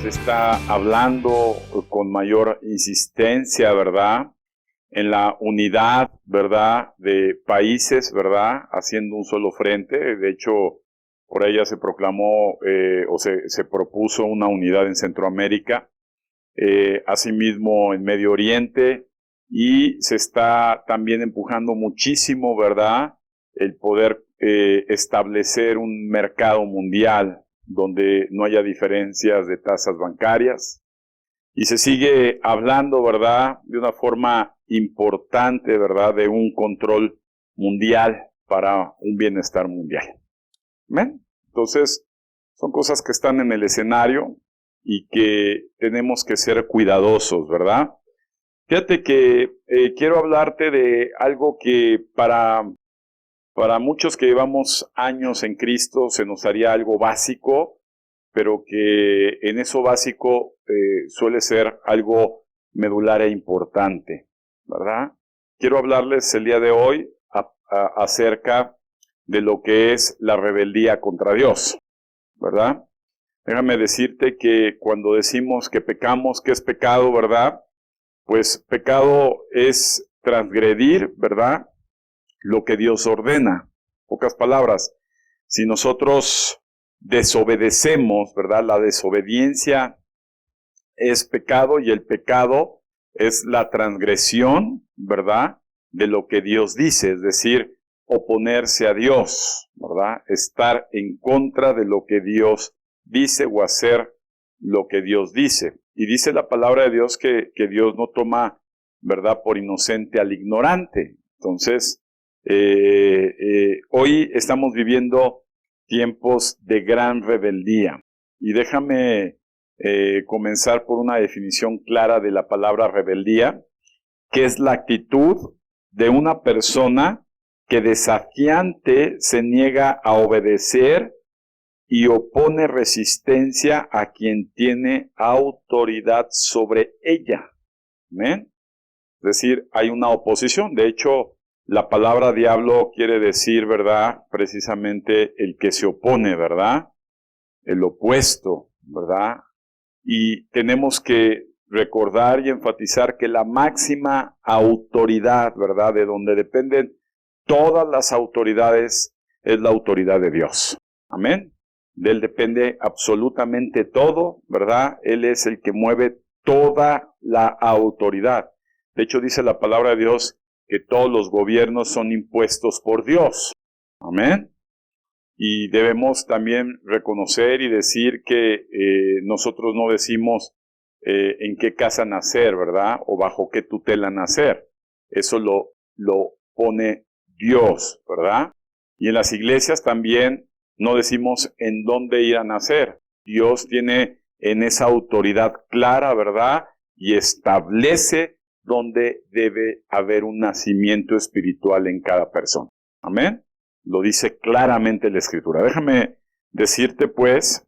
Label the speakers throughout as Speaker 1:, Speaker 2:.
Speaker 1: está hablando con mayor insistencia, ¿verdad? En la unidad, ¿verdad? De países, ¿verdad? Haciendo un solo frente. De hecho, por ella se proclamó se propuso una unidad en Centroamérica, asimismo en Medio Oriente, y se está también empujando muchísimo, ¿verdad? El poder establecer un mercado mundial donde no haya diferencias de tasas bancarias. Y se sigue hablando, ¿verdad?, de una forma importante, ¿verdad?, de un control mundial para un bienestar mundial. ¿Ven? Entonces, son cosas que están en el escenario y que tenemos que ser cuidadosos, ¿verdad? Fíjate que quiero hablarte de algo que para muchos que llevamos años en Cristo se nos haría algo básico, pero que en eso básico suele ser algo medular e importante, ¿verdad? Quiero hablarles el día de hoy acerca de lo que es la rebeldía contra Dios, ¿verdad? Déjame decirte que cuando decimos que pecamos, ¿qué es pecado, verdad? Pues pecado es transgredir, ¿verdad?, lo que Dios ordena. Pocas palabras, si nosotros desobedecemos, ¿verdad? La desobediencia es pecado y el pecado es la transgresión, ¿verdad?, de lo que Dios dice, es decir, oponerse a Dios, ¿verdad? Estar en contra de lo que Dios dice o hacer lo que Dios dice. Y dice la palabra de Dios que Dios no toma, ¿verdad?, por inocente al ignorante. Entonces, hoy estamos viviendo tiempos de gran rebeldía. Y déjame comenzar por una definición clara de la palabra rebeldía, que es la actitud de una persona que desafiante se niega a obedecer y opone resistencia a quien tiene autoridad sobre ella. ¿Ven? Es decir, hay una oposición. De hecho, la palabra diablo quiere decir, ¿verdad?, precisamente el que se opone, ¿verdad?, el opuesto, ¿verdad? Y tenemos que recordar y enfatizar que la máxima autoridad, ¿verdad?, de donde dependen todas las autoridades, es la autoridad de Dios. Amén. De Él depende absolutamente todo, ¿verdad? Él es el que mueve toda la autoridad. De hecho, dice la palabra de Dios que todos los gobiernos son impuestos por Dios. Amén. Y debemos también reconocer y decir que nosotros no decimos en qué casa nacer, ¿verdad?, o bajo qué tutela nacer. Eso lo pone Dios, ¿verdad? Y en las iglesias también no decimos en dónde ir a nacer. Dios tiene en esa autoridad clara, ¿verdad?, y establece dónde debe haber un nacimiento espiritual en cada persona. Amén. Lo dice claramente la Escritura. Déjame decirte, pues,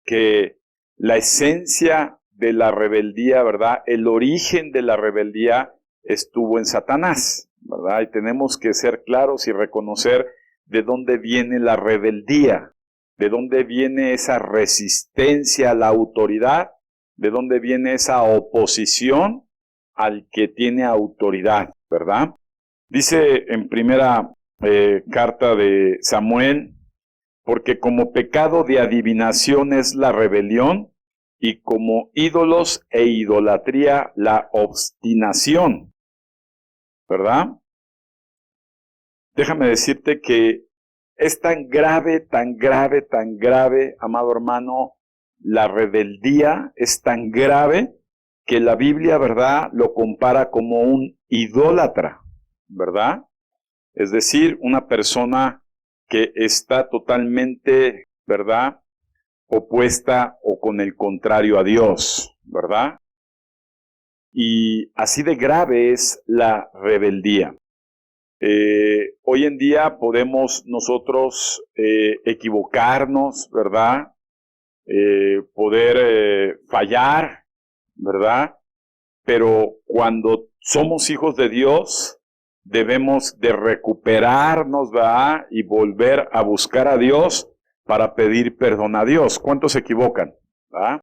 Speaker 1: que la esencia de la rebeldía, ¿verdad?, el origen de la rebeldía estuvo en Satanás, ¿verdad? Y tenemos que ser claros y reconocer de dónde viene la rebeldía, de dónde viene esa resistencia a la autoridad, de dónde viene esa oposición al que tiene autoridad, ¿verdad? Dice en primera carta de Samuel, porque como pecado de adivinación es la rebelión, y como ídolos e idolatría la obstinación, ¿verdad? Déjame decirte que es tan grave, amado hermano, la rebeldía es tan grave que la Biblia, ¿verdad?, lo compara como un idólatra, ¿verdad? Es decir, una persona que está totalmente, ¿verdad?, opuesta o con el contrario a Dios, ¿verdad? Y así de grave es la rebeldía. Hoy en día podemos nosotros equivocarnos, ¿verdad? Poder fallar, ¿verdad? Pero cuando somos hijos de Dios, debemos de recuperarnos, ¿verdad?, y volver a buscar a Dios para pedir perdón a Dios. ¿Cuántos se equivocan? ¿Verdad?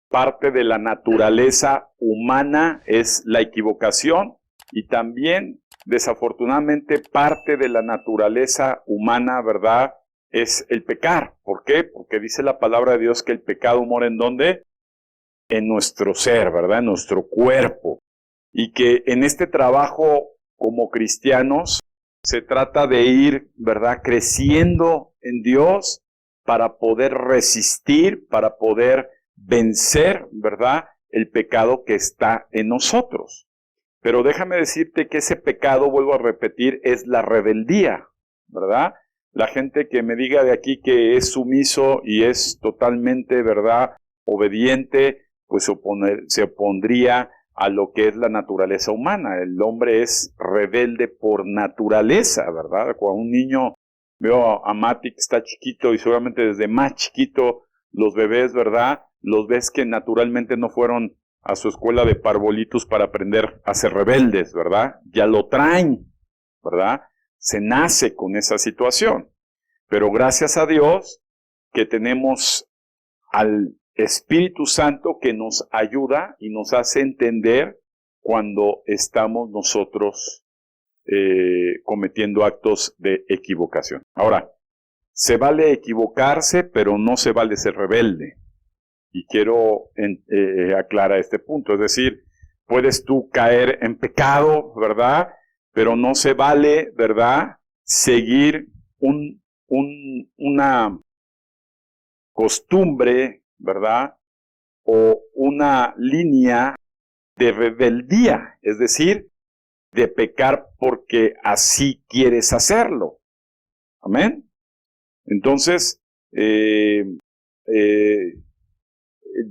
Speaker 1: parte de la naturaleza humana es la equivocación y también, desafortunadamente, parte de la naturaleza humana, ¿verdad?, es el pecar. ¿Por qué? Porque dice la palabra de Dios que el pecado mora ¿en dónde? En nuestro ser, ¿verdad?, en nuestro cuerpo. Y que en este trabajo como cristianos se trata de ir, ¿verdad?, creciendo en Dios para poder resistir, para poder vencer, ¿verdad?, el pecado que está en nosotros. Pero déjame decirte que ese pecado, vuelvo a repetir, es la rebeldía, ¿verdad? La gente que me diga de aquí que es sumiso y es totalmente, ¿verdad?, obediente, pues se opondría a lo que es la naturaleza humana. El hombre es rebelde por naturaleza, ¿verdad? Cuando un niño, veo a Mati que está chiquito y seguramente desde más chiquito los bebés, ¿verdad?, los ves que naturalmente no fueron a su escuela de parvolitos para aprender a ser rebeldes, ¿verdad? Ya lo traen, ¿verdad? Se nace con esa situación. Pero gracias a Dios que tenemos al Espíritu Santo que nos ayuda y nos hace entender cuando estamos nosotros cometiendo actos de equivocación. Ahora, se vale equivocarse, pero no se vale ser rebelde. Y quiero aclarar este punto. Es decir, puedes tú caer en pecado, ¿verdad? Pero no se vale, ¿verdad?, seguir una costumbre, ¿verdad?, o una línea de rebeldía, es decir, de pecar porque así quieres hacerlo. Amén. Entonces,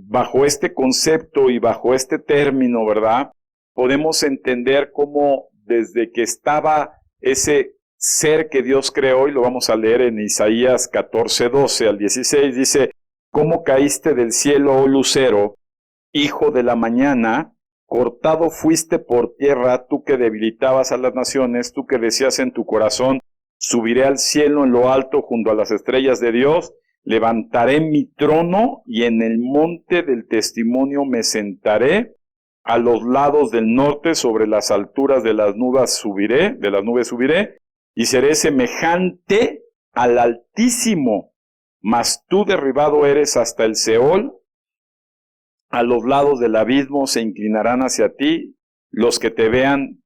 Speaker 1: bajo este concepto y bajo este término, ¿verdad?, podemos entender cómo desde que estaba ese ser que Dios creó, y lo vamos a leer en Isaías 14, 12 al 16, dice: ¿Cómo caíste del cielo, oh lucero, hijo de la mañana? Cortado fuiste por tierra, tú que debilitabas a las naciones, tú que decías en tu corazón: subiré al cielo en lo alto junto a las estrellas de Dios. Levantaré mi trono y en el monte del testimonio me sentaré. A los lados del norte, sobre las alturas de las nubes subiré, y seré semejante al Altísimo. Mas tú derribado eres hasta el Seol. A los lados del abismo se inclinarán hacia ti. Los que te vean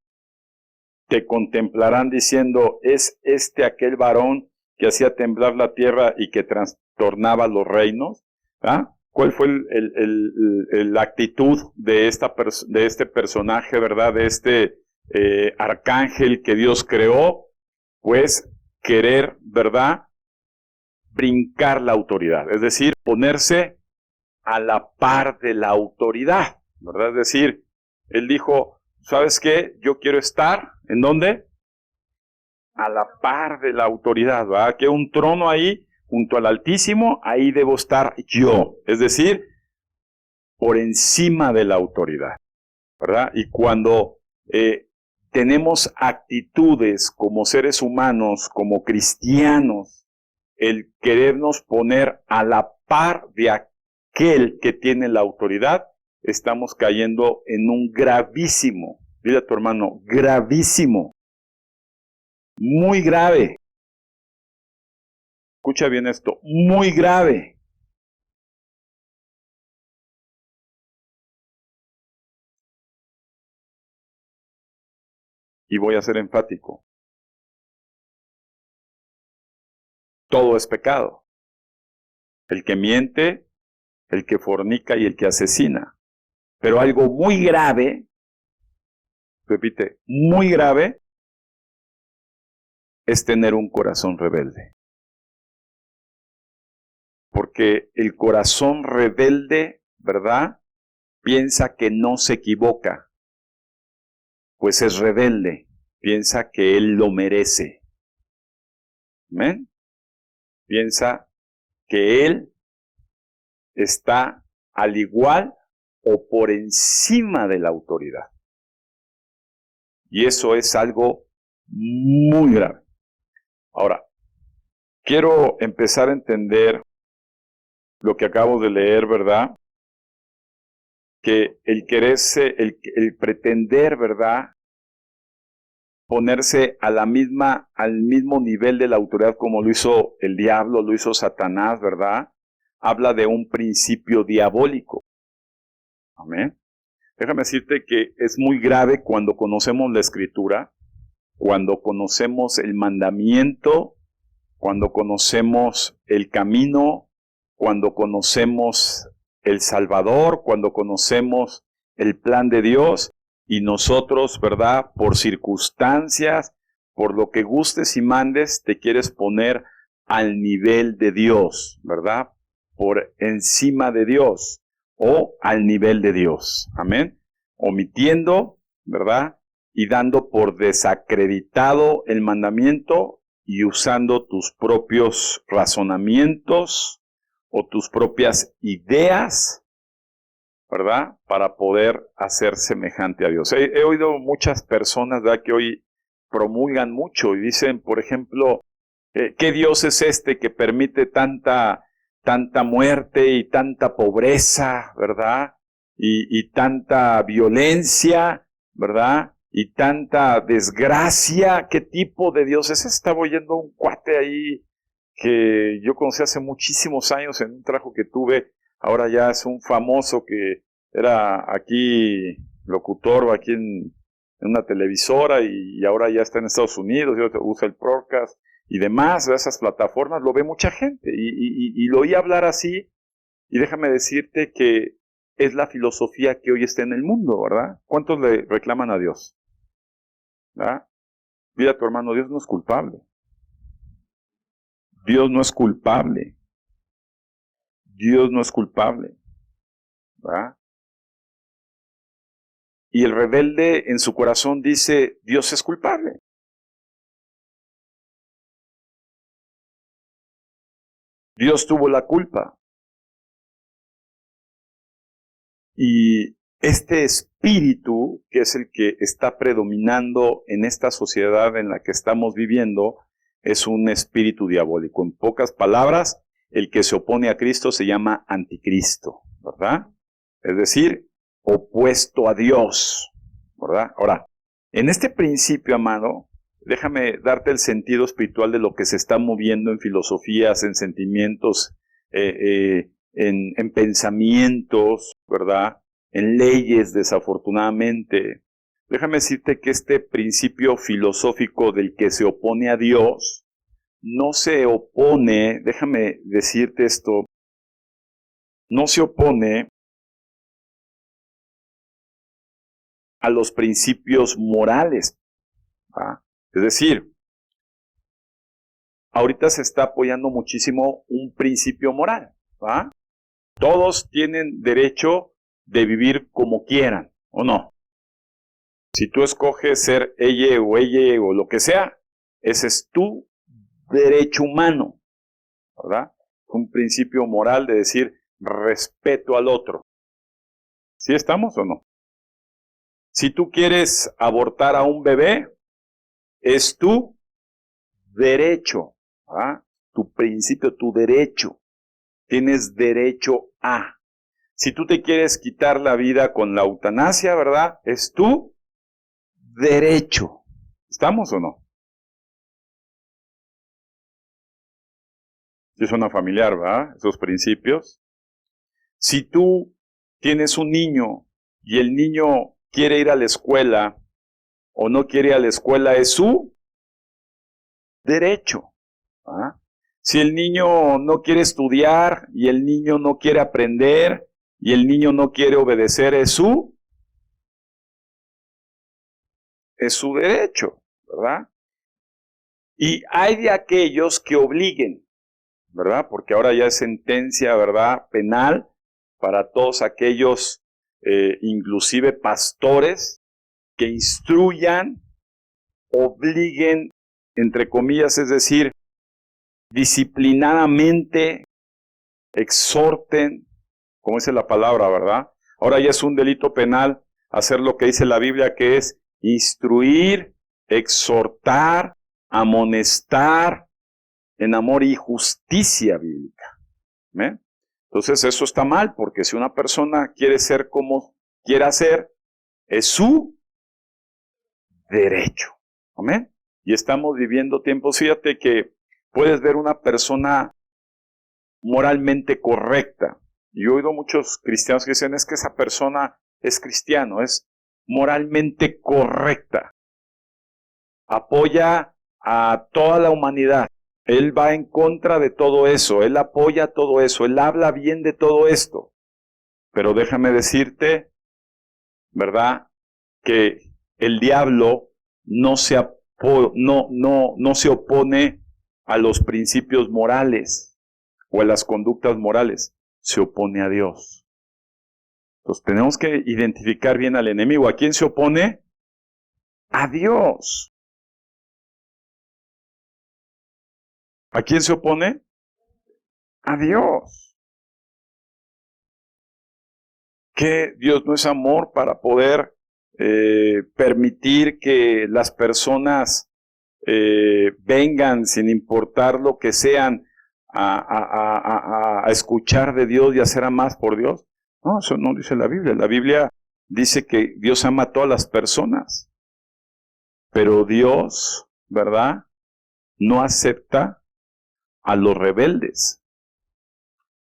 Speaker 1: te contemplarán diciendo: ¿es este aquel varón que hacía temblar la tierra y que trastornaba los reinos? ¿Ah? ¿Cuál fue la actitud de este personaje, verdad? De este arcángel que Dios creó. Pues querer, ¿verdad?, brincar la autoridad. Es decir, ponerse a la par de la autoridad, ¿verdad? Es decir, él dijo: ¿sabes qué? Yo quiero estar, ¿en dónde? A la par de la autoridad, ¿verdad? Que un trono ahí, junto al Altísimo, ahí debo estar yo. Es decir, por encima de la autoridad, ¿verdad? Y cuando tenemos actitudes como seres humanos, como cristianos, el querernos poner a la par de aquel que tiene la autoridad, estamos cayendo en un gravísimo, dile a tu hermano, gravísimo, muy grave. Escucha bien esto, muy grave. Y voy a ser enfático. Todo es pecado. El que miente, el que fornica y el que asesina. Pero algo muy grave, repite, muy grave, es tener un corazón rebelde. Porque el corazón rebelde, ¿verdad?, piensa que no se equivoca, pues es rebelde, piensa que él lo merece. ¿Amén? Piensa que él está al igual o por encima de la autoridad. Y eso es algo muy grave. Ahora, quiero empezar a entender lo que acabo de leer, ¿verdad? que el quererse, el pretender, ¿verdad?, ponerse al mismo nivel de la autoridad como lo hizo el diablo, lo hizo Satanás, ¿verdad?, habla de un principio diabólico. Amén. Déjame decirte que es muy grave cuando conocemos la Escritura, cuando conocemos el mandamiento, cuando conocemos el camino, cuando conocemos el Salvador, cuando conocemos el plan de Dios, y nosotros, ¿verdad?, por circunstancias, por lo que gustes y mandes, te quieres poner al nivel de Dios, ¿verdad?, por encima de Dios o al nivel de Dios. Amén. Omitiendo, ¿verdad?, y dando por desacreditado el mandamiento y usando tus propios razonamientos o tus propias ideas, ¿verdad?, para poder hacer semejante a Dios. He oído muchas personas, ¿verdad?, que hoy promulgan mucho y dicen, por ejemplo, ¿qué Dios es este que permite tanta muerte y tanta pobreza, ¿verdad?, y tanta violencia, ¿verdad?, y tanta desgracia? ¿Qué tipo de Dios es? Estaba oyendo un cuate ahí que yo conocí hace muchísimos años en un trabajo que tuve. Ahora ya es un famoso que era aquí locutor aquí en una televisora y ahora ya está en Estados Unidos, y usa el podcast y demás, esas plataformas, lo ve mucha gente y lo oí hablar así, y déjame decirte que es la filosofía que hoy está en el mundo, ¿verdad? ¿Cuántos le reclaman a Dios? ¿Verdad? Mira, tu hermano, Dios no es culpable. Dios no es culpable. Dios no es culpable. ¿Verdad? Y el rebelde en su corazón dice, Dios es culpable. Dios tuvo la culpa. Y este espíritu, que es el que está predominando en esta sociedad en la que estamos viviendo, es un espíritu diabólico. En pocas palabras, el que se opone a Cristo se llama anticristo, ¿verdad? Es decir, opuesto a Dios, ¿verdad? Ahora, en este principio, amado, déjame darte el sentido espiritual de lo que se está moviendo en filosofías, en sentimientos, en pensamientos, ¿verdad?, en leyes, desafortunadamente. Déjame decirte que este principio filosófico del que se opone a Dios, no se opone, déjame decirte esto, no se opone a los principios morales, ¿verdad? Es decir, ahorita se está apoyando muchísimo un principio moral, ¿verdad? Todos tienen derecho de vivir como quieran, ¿o no? Si tú escoges ser ella o lo que sea, ese es tu derecho humano, ¿verdad? Un principio moral de decir respeto al otro. ¿Sí estamos o no? Si tú quieres abortar a un bebé, es tu derecho, ¿verdad? Tu principio, tu derecho. Tienes derecho a. Si tú te quieres quitar la vida con la eutanasia, ¿verdad?, es tu derecho. ¿Estamos o no? Si suena familiar, ¿verdad?, esos principios. Si tú tienes un niño y el niño quiere ir a la escuela o no quiere ir a la escuela, es su derecho, ¿verdad? Si el niño no quiere estudiar y el niño no quiere aprender y el niño no quiere obedecer, es su derecho, ¿verdad? Y hay de aquellos que obliguen, ¿verdad? Porque ahora ya es sentencia, ¿verdad?, penal para todos aquellos, inclusive pastores, que instruyan, obliguen, entre comillas, es decir, disciplinadamente, exhorten, como dice la palabra, ¿verdad? Ahora ya es un delito penal hacer lo que dice la Biblia, que es instruir, exhortar, amonestar en amor y justicia bíblica. ¿Ven? Entonces eso está mal, porque si una persona quiere ser como quiera ser, es su derecho. ¿Amén? Y estamos viviendo tiempos, fíjate que puedes ver una persona moralmente correcta. Y he oído muchos cristianos que dicen, es que esa persona es cristiano, es moralmente correcta. Apoya a toda la humanidad. Él va en contra de todo eso, él apoya todo eso, él habla bien de todo esto. Pero déjame decirte, ¿verdad? Que el diablo no se opone a los principios morales o a las conductas morales, se opone a Dios. Entonces tenemos que identificar bien al enemigo. ¿A quién se opone? A Dios. ¿A quién se opone? A Dios. Que Dios no es amor para poder permitir que las personas vengan sin importar lo que sean a escuchar de Dios y a hacer a más por Dios. No, eso no dice la Biblia. La Biblia dice que Dios ama a todas las personas, pero Dios, ¿verdad?, no acepta a los rebeldes,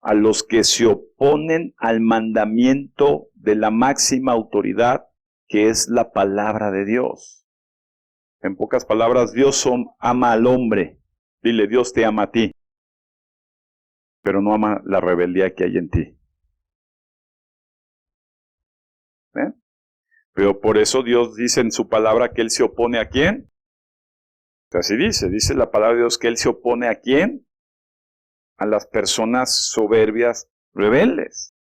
Speaker 1: a los que se oponen al mandamiento de la máxima autoridad, que es la palabra de Dios. En pocas palabras, Dios ama al hombre. Dile, Dios te ama a ti, pero no ama la rebeldía que hay en ti. ¿Eh? Pero por eso Dios dice en su palabra que Él se opone ¿a quién? Así dice la palabra de Dios que Él se opone ¿a quién? A las personas soberbias, rebeldes,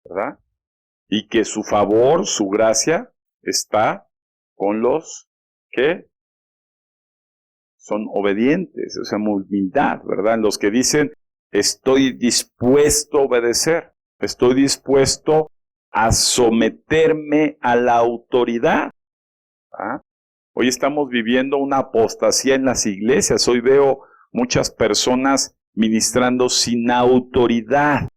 Speaker 1: ¿verdad? Y que su favor, su gracia, está con los que son obedientes, o sea, humildad, ¿verdad? Los que dicen, estoy dispuesto a obedecer, estoy dispuesto a someterme a la autoridad. ¿Ah? Hoy estamos viviendo una apostasía en las iglesias, hoy veo muchas personas ministrando sin autoridad.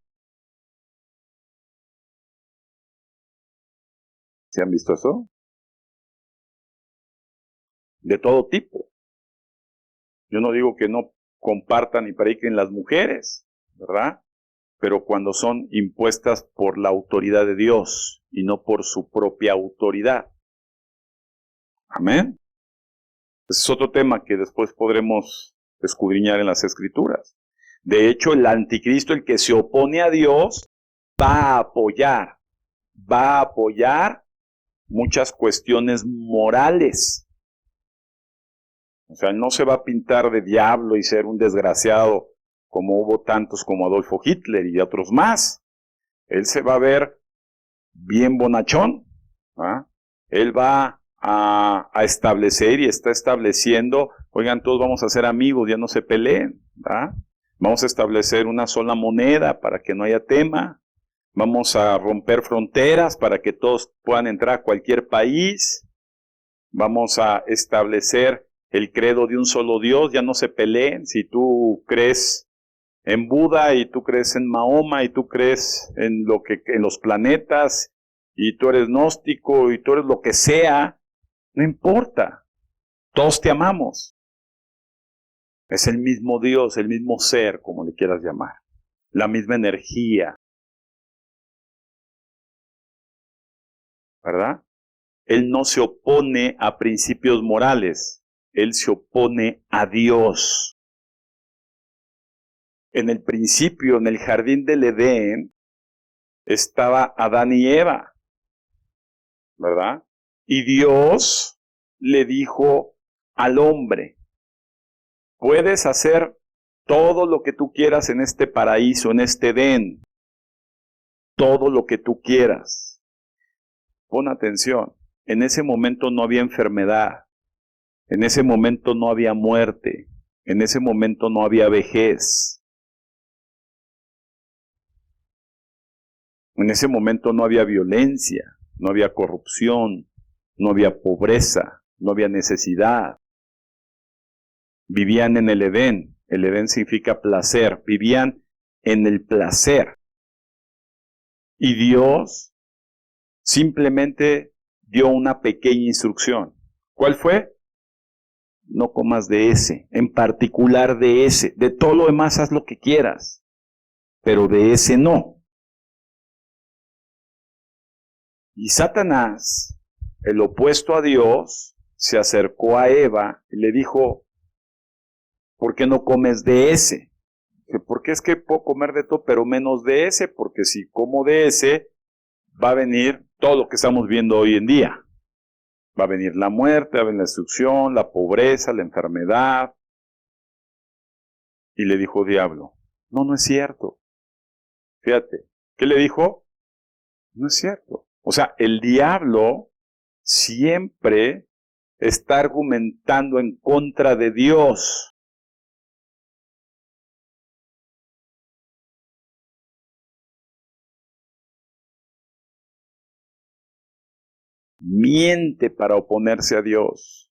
Speaker 1: ¿Se han visto eso? De todo tipo. Yo no digo que no compartan y prediquen las mujeres, ¿verdad? Pero cuando son impuestas por la autoridad de Dios y no por su propia autoridad. Amén. Ese es otro tema que después podremos escudriñar en las Escrituras. De hecho, el anticristo, el que se opone a Dios, va a apoyar muchas cuestiones morales. O sea, no se va a pintar de diablo y ser un desgraciado como hubo tantos como Adolfo Hitler y otros más. Él se va a ver bien bonachón. ¿Ah? Él va a establecer y está estableciendo, oigan, todos vamos a ser amigos, ya no se peleen. ¿Ah? Vamos a establecer una sola moneda para que no haya tema. Vamos a romper fronteras para que todos puedan entrar a cualquier país. Vamos a establecer el credo de un solo Dios, ya no se peleen. Si tú crees en Buda y tú crees en Mahoma y tú crees en los planetas y tú eres gnóstico y tú eres lo que sea, no importa. Todos te amamos. Es el mismo Dios, el mismo ser, como le quieras llamar. La misma energía. ¿Verdad? Él no se opone a principios morales. Él se opone a Dios. En el principio, en el jardín del Edén, estaba Adán y Eva, ¿verdad? Y Dios le dijo al hombre, puedes hacer todo lo que tú quieras en este paraíso, en este Edén, todo lo que tú quieras. Pon atención, en ese momento no había enfermedad, en ese momento no había muerte, en ese momento no había vejez. En ese momento no había violencia, no había corrupción, no había pobreza, no había necesidad. Vivían en el Edén. El Edén significa placer. Vivían en el placer. Y Dios simplemente dio una pequeña instrucción. ¿Cuál fue? No comas de ese, en particular de ese. De todo lo demás haz lo que quieras, pero de ese no. Y Satanás, el opuesto a Dios, se acercó a Eva y le dijo, ¿por qué no comes de ese? Porque es que puedo comer de todo, pero menos de ese, porque si como de ese, va a venir todo lo que estamos viendo hoy en día. Va a venir la muerte, va a venir la destrucción, la pobreza, la enfermedad. Y le dijo diablo, no es cierto. Fíjate, ¿qué le dijo? No es cierto. O sea, el diablo siempre está argumentando en contra de Dios. Miente para oponerse a Dios.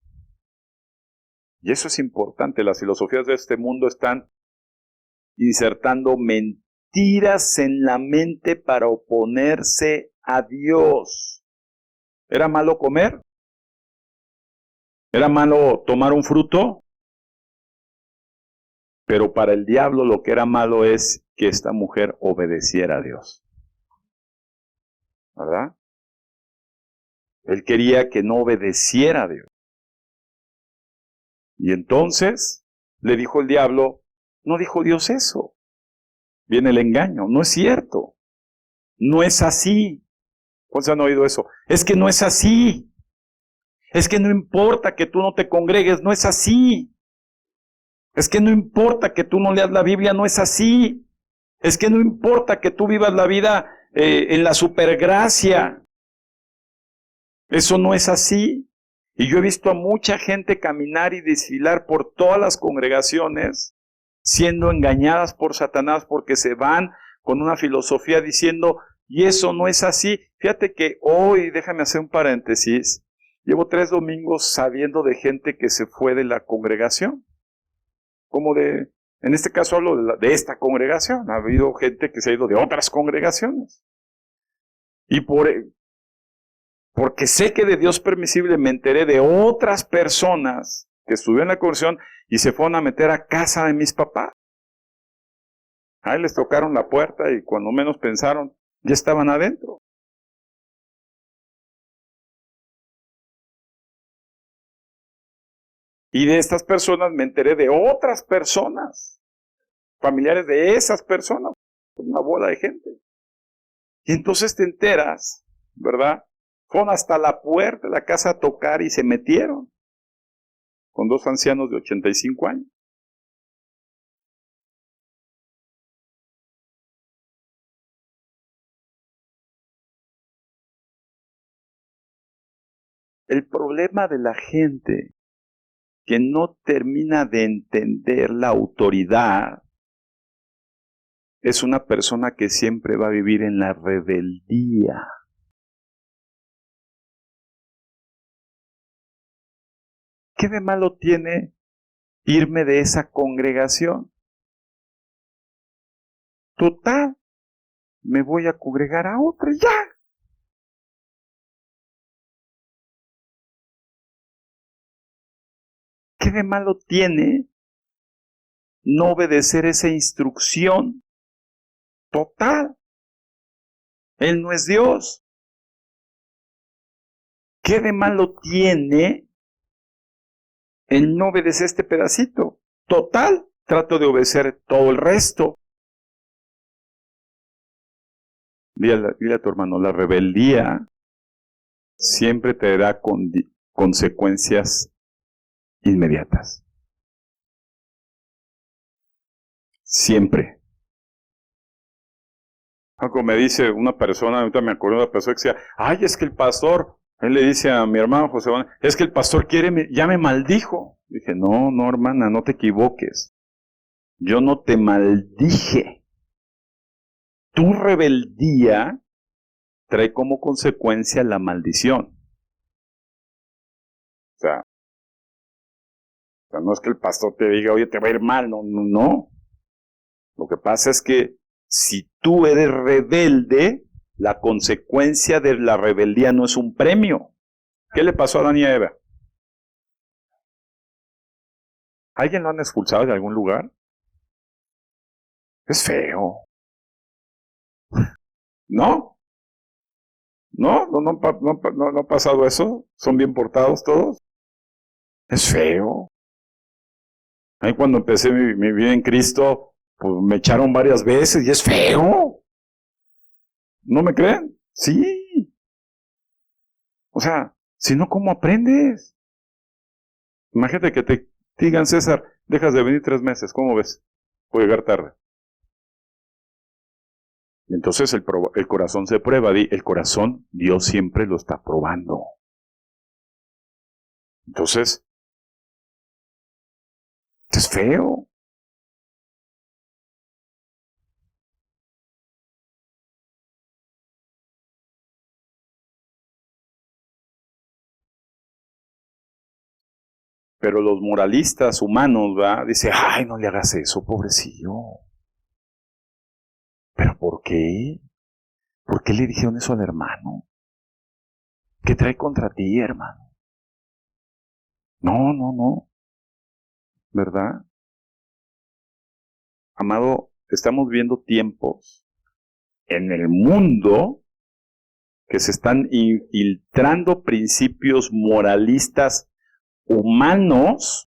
Speaker 1: Y eso es importante. Las filosofías de este mundo están insertando mentiras en la mente para oponerse a Dios. ¿Era malo comer? ¿Era malo tomar un fruto? Pero para el diablo lo que era malo es que esta mujer obedeciera a Dios. ¿Verdad? Él quería que no obedeciera a Dios. Y entonces le dijo el diablo, no dijo Dios eso. Viene el engaño, no es cierto. No es así. ¿Cuántos han oído eso? Es que no es así. Es que no importa que tú no te congregues, no es así. Es que no importa que tú no leas la Biblia, no es así. Es que no importa que tú vivas la vida en la supergracia. Eso no es así. Y yo he visto a mucha gente caminar y desfilar por todas las congregaciones, siendo engañadas por Satanás porque se van con una filosofía diciendo, y eso no es así. Fíjate que hoy, déjame hacer un paréntesis, llevo 3 domingos sabiendo de gente que se fue de la congregación. En este caso hablo de esta congregación. Ha habido gente que se ha ido de otras congregaciones. Y porque sé que de Dios permisible me enteré de otras personas que estuvieron en la congregación y se fueron a meter a casa de mis papás. Ahí les tocaron la puerta y cuando menos pensaron, ya estaban adentro. Y de estas personas me enteré de otras personas, familiares de esas personas, una bola de gente. Y entonces te enteras, ¿verdad? Fueron hasta la puerta de la casa a tocar y se metieron con 2 ancianos de 85 años. El problema de la gente que no termina de entender la autoridad es una persona que siempre va a vivir en la rebeldía. ¿Qué de malo tiene irme de esa congregación? Total, me voy a congregar a otra y ya. ¿Qué de malo tiene no obedecer esa instrucción? Total, Él no es Dios. ¿Qué de malo tiene el no obedecer este pedacito? Total, trato de obedecer todo el resto. Dile a tu hermano, la rebeldía siempre te da consecuencias inmediatas. Siempre. Como me dice una persona, ahorita me acuerdo de una persona que decía, ay, es que el pastor, él le dice a mi hermano José, es que el pastor ya me maldijo. Dije, no, hermana, no te equivoques. Yo no te maldije. Tu rebeldía trae como consecuencia la maldición. O sea, no es que el pastor te diga, oye, te va a ir mal, no. Lo que pasa es que si tú eres rebelde, La consecuencia de la rebeldía no es un premio. ¿Qué le pasó a Adán y a Eva? ¿Alguien lo han expulsado de algún lugar? Es feo. ¿No? ¿No ha pasado eso? ¿Son bien portados todos? Es feo. Ahí cuando empecé mi vida en Cristo, pues me echaron varias veces y es feo. ¿No me creen? Sí. O sea, si no, ¿cómo aprendes? Imagínate que te digan, César, dejas de venir 3 meses, ¿cómo ves? Voy a llegar tarde. Y entonces el corazón se prueba, el corazón Dios siempre lo está probando. Entonces, es feo. Pero los moralistas humanos, ¿va? Dice, ay, no le hagas eso, pobrecillo. ¿Pero por qué? ¿Por qué le dijeron eso al hermano? ¿Qué trae contra ti, hermano? No, ¿verdad? Amado, estamos viendo tiempos en el mundo que se están infiltrando principios moralistas humanos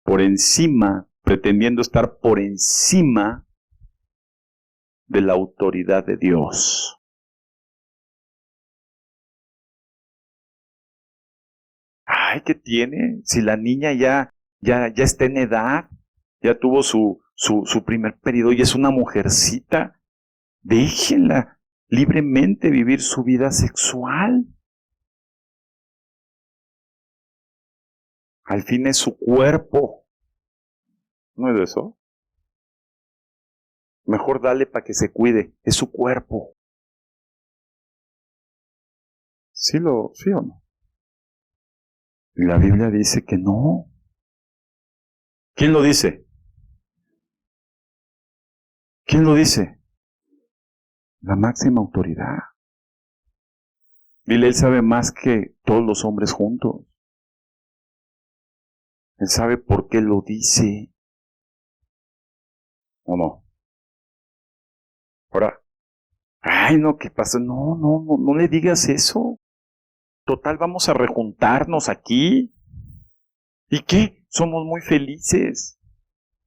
Speaker 1: por encima, pretendiendo estar por encima de la autoridad de Dios. Ay, ¿qué tiene? Si la niña ya está en edad, ya tuvo su primer periodo y es una mujercita, déjenla libremente vivir su vida sexual. Al fin es su cuerpo. ¿No es eso? Mejor dale para que se cuide, es su cuerpo. ¿Sí o no? Y la Biblia dice que no. ¿Quién lo dice? ¿Quién lo dice? La máxima autoridad. Dile, él sabe más que todos los hombres juntos. Él sabe por qué lo dice. ¿O no? Ahora, ay, no, ¿qué pasa? No le digas eso. Total, vamos a rejuntarnos aquí. ¿Y qué? Somos muy felices.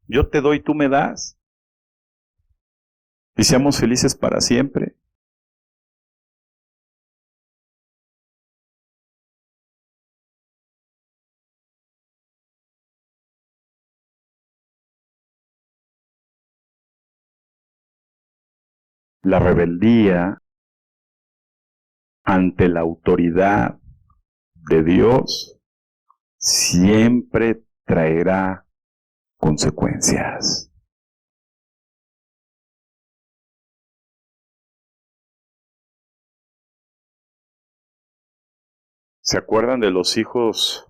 Speaker 1: Yo te doy, tú me das. Y seamos felices para siempre. La rebeldía ante la autoridad de Dios siempre traerá consecuencias. ¿Se acuerdan de los hijos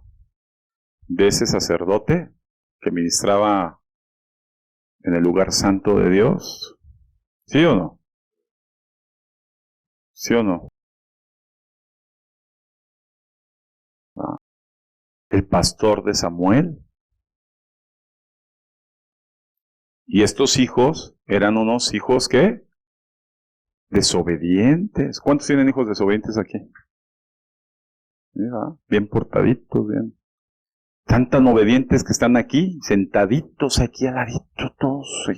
Speaker 1: de ese sacerdote que ministraba en el lugar santo de Dios? ¿Sí o no? ¿Sí o no? Ah, el pastor de Samuel. Y estos hijos eran unos hijos que desobedientes. ¿Cuántos tienen hijos desobedientes aquí? Mira, bien portaditos, bien. Tan obedientes que están aquí, sentaditos aquí al ladito todos.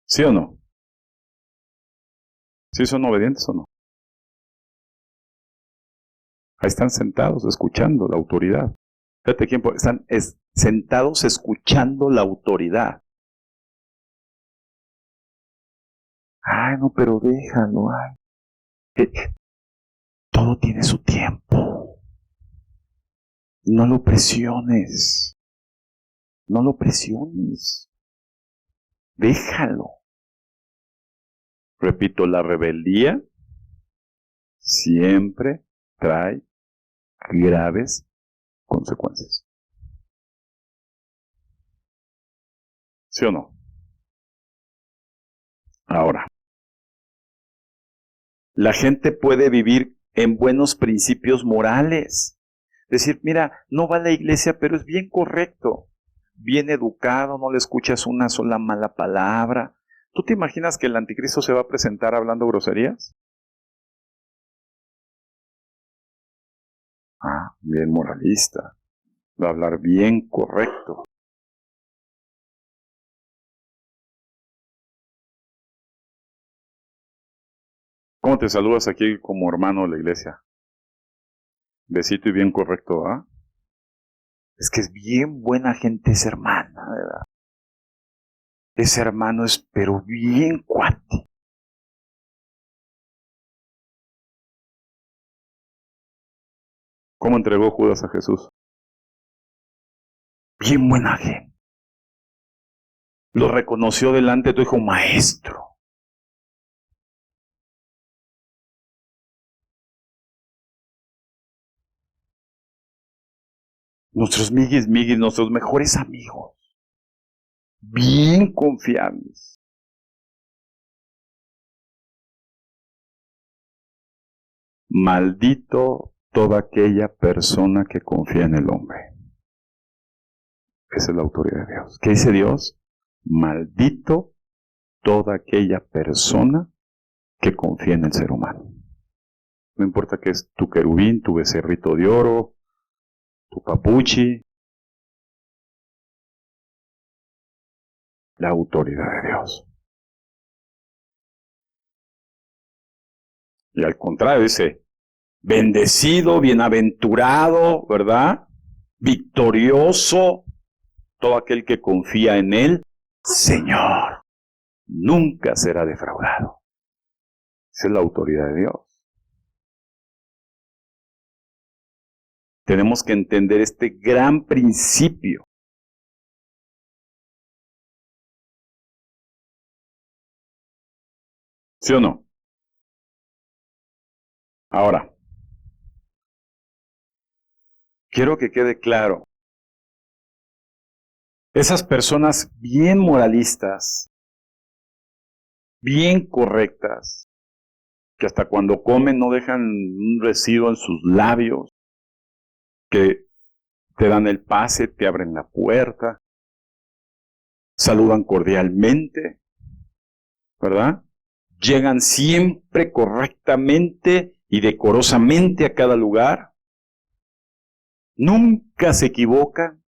Speaker 1: ¿Sí o no? ¿Sí son obedientes o no? Ahí están sentados escuchando la autoridad. Fíjate quién están sentados escuchando la autoridad. Ay, no, pero déjalo. Ay. Todo tiene su tiempo. No lo presiones. No lo presiones. Déjalo. Repito, la rebeldía siempre trae graves consecuencias. ¿Sí o no? Ahora, La gente puede vivir en buenos principios morales. Decir, mira, no va a la iglesia, pero es bien correcto, bien educado, no le escuchas una sola mala palabra. ¿Tú te imaginas que el anticristo se va a presentar hablando groserías? Ah, bien moralista. Va a hablar bien correcto. ¿Cómo te saludas aquí como hermano de la iglesia? Besito y bien correcto, ¿ah? Es que es bien buena gente ese hermano, ¿verdad? Ese hermano es pero bien cuate. ¿Cómo entregó Judas a Jesús? Bien buena gente. Lo reconoció delante de tu hijo maestro. Nuestros miguis, nuestros mejores amigos. Bien confiables. Maldito toda aquella persona que confía en el hombre. Esa es la autoridad de Dios. ¿Qué dice Dios? Maldito toda aquella persona que confía en el ser humano. No importa que es tu querubín, tu becerrito de oro, tu papuchi. La autoridad de Dios. Y al contrario dice, bendecido, bienaventurado, ¿verdad? Victorioso, todo aquel que confía en Él, Señor, nunca será defraudado. Esa es la autoridad de Dios. Tenemos que entender este gran principio. ¿Sí o no? Ahora, quiero que quede claro. Esas personas bien moralistas, bien correctas, que hasta cuando comen no dejan un residuo en sus labios, que te dan el pase, te abren la puerta, saludan cordialmente, ¿verdad? Llegan siempre correctamente y decorosamente a cada lugar, nunca se equivocan.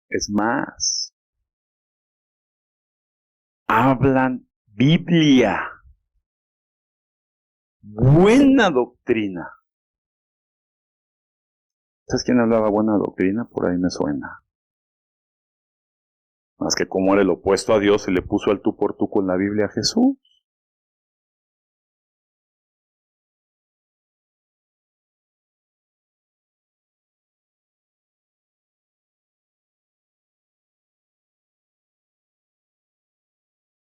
Speaker 1: Es más, hablan Biblia, buena doctrina. ¿Sabes quién hablaba buena doctrina? Por ahí me suena. Más que como era el opuesto a Dios, se le puso al tú por tú con la Biblia a Jesús.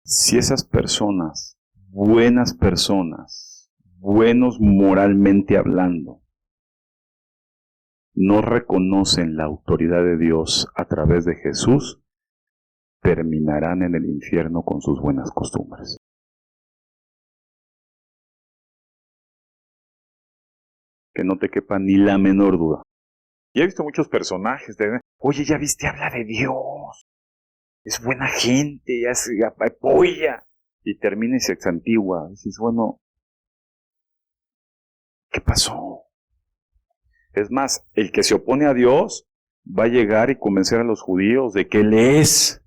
Speaker 1: Si esas personas, buenas personas, buenos moralmente hablando, no reconocen la autoridad de Dios a través de Jesús, terminarán en el infierno con sus buenas costumbres. Que no te quepa ni la menor duda. Y he visto muchos personajes de, oye, ya viste, habla de Dios, es buena gente, ya se apoya, y termina y se exantigua. Dices, bueno, ¿qué pasó? Es más, el que se opone a Dios va a llegar y convencer a los judíos de que Él es.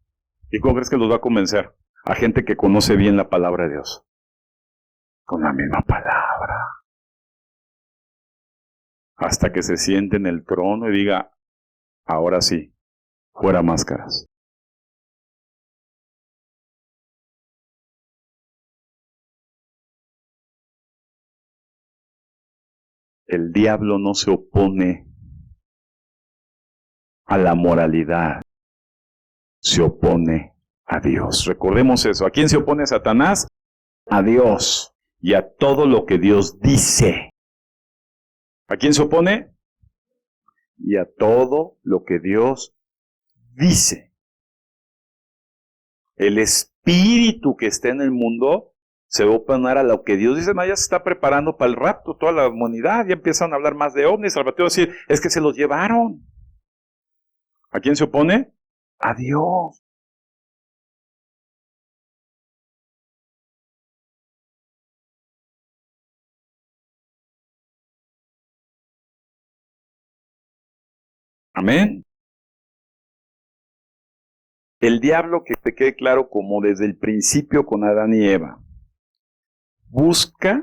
Speaker 1: ¿Y cómo crees que los va a convencer? A gente que conoce bien la palabra de Dios. Con la misma palabra. Hasta que se siente en el trono y diga, ahora sí, fuera máscaras. El diablo no se opone a la moralidad, se opone a Dios. Recordemos eso. ¿A quién se opone Satanás? A Dios y a todo lo que Dios dice. ¿A quién se opone? Y a todo lo que Dios dice. El espíritu espíritu que está en el mundo se va a oponer a lo que Dios dice. No, ya se está preparando para el rapto, toda la humanidad, ya empiezan a hablar más de ovnis, al ratito decir, es que se los llevaron. ¿A quién se opone? A Dios. Amén. El diablo, que te quede claro, como desde el principio con Adán y Eva, busca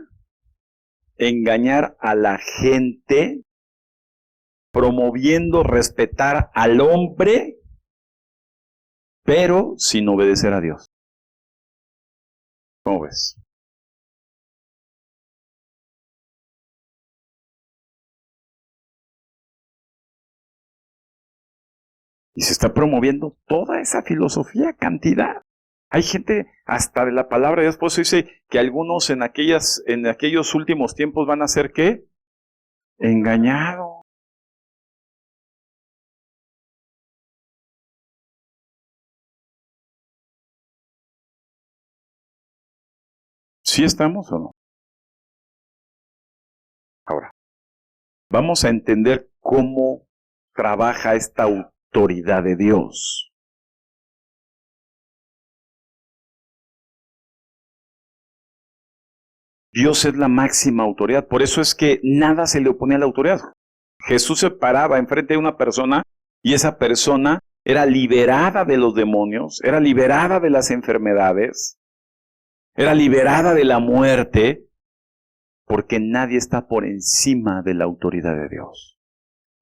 Speaker 1: engañar a la gente promoviendo respetar al hombre, pero sin obedecer a Dios. ¿Cómo ves? Y se está promoviendo toda esa filosofía, cantidad. Hay gente hasta de la palabra de Dios, por eso dice que algunos en aquellos últimos tiempos van a ser ¿qué? Engañados. ¿Sí estamos o no? Ahora, vamos a entender cómo trabaja esta autoridad de Dios. Dios es la máxima autoridad, por eso es que nada se le opone a la autoridad. Jesús se paraba enfrente de una persona y esa persona era liberada de los demonios, era liberada de las enfermedades, era liberada de la muerte, porque nadie está por encima de la autoridad de Dios.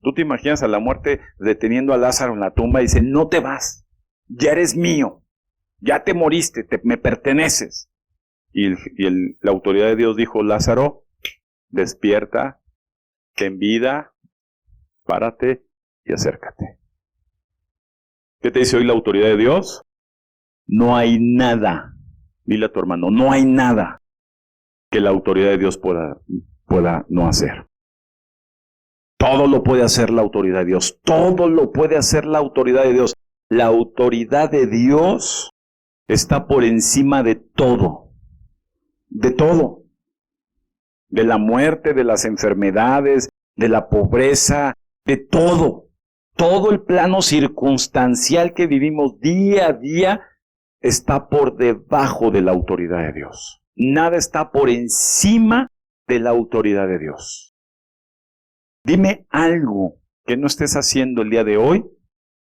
Speaker 1: Tú te imaginas a la muerte deteniendo a Lázaro en la tumba y dice, no te vas, ya eres mío, ya te moriste, me perteneces. Y la autoridad de Dios dijo, Lázaro, despierta, ten vida, párate y acércate. ¿Qué te dice hoy la autoridad de Dios? No hay nada, dile a tu hermano, no hay nada que la autoridad de Dios pueda no hacer. Todo lo puede hacer la autoridad de Dios, todo lo puede hacer la autoridad de Dios. La autoridad de Dios está por encima de todo, de la muerte, de las enfermedades, de la pobreza, de todo. Todo el plano circunstancial que vivimos día a día está por debajo de la autoridad de Dios. Nada está por encima de la autoridad de Dios. Dime algo que no estés haciendo el día de hoy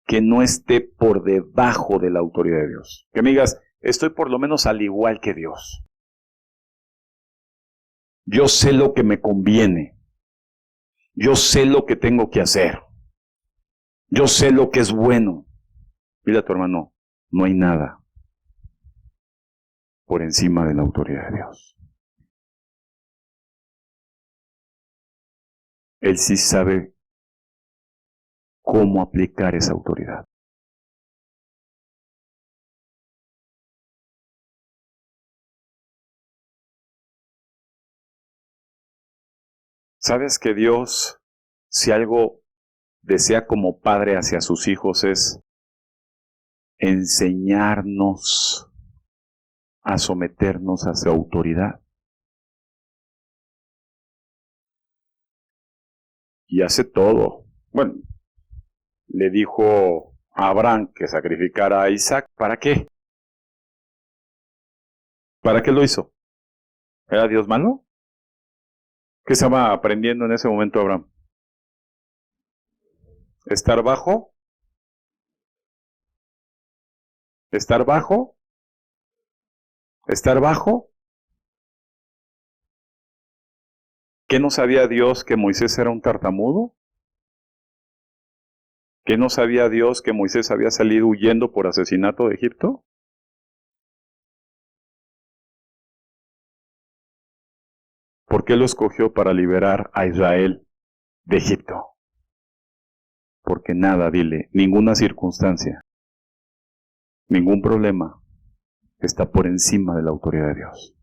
Speaker 1: que no esté por debajo de la autoridad de Dios. Que me digas, estoy por lo menos al igual que Dios. Yo sé lo que me conviene. Yo sé lo que tengo que hacer. Yo sé lo que es bueno. Dile a tu hermano, no hay nada por encima de la autoridad de Dios. Él sí sabe cómo aplicar esa autoridad. ¿Sabes que Dios, si algo desea como padre hacia sus hijos, es enseñarnos a someternos a su autoridad? Y hace todo. Bueno, le dijo a Abraham que sacrificara a Isaac. ¿Para qué? ¿Para qué lo hizo? ¿Era Dios malo? ¿Qué estaba aprendiendo en ese momento Abraham? ¿Estar bajo? ¿Estar bajo? ¿Estar bajo? ¿Qué no sabía Dios que Moisés era un tartamudo? ¿Qué no sabía Dios que Moisés había salido huyendo por asesinato de Egipto? ¿Por qué lo escogió para liberar a Israel de Egipto? Porque nada, dile, ninguna circunstancia, ningún problema está por encima de la autoridad de Dios.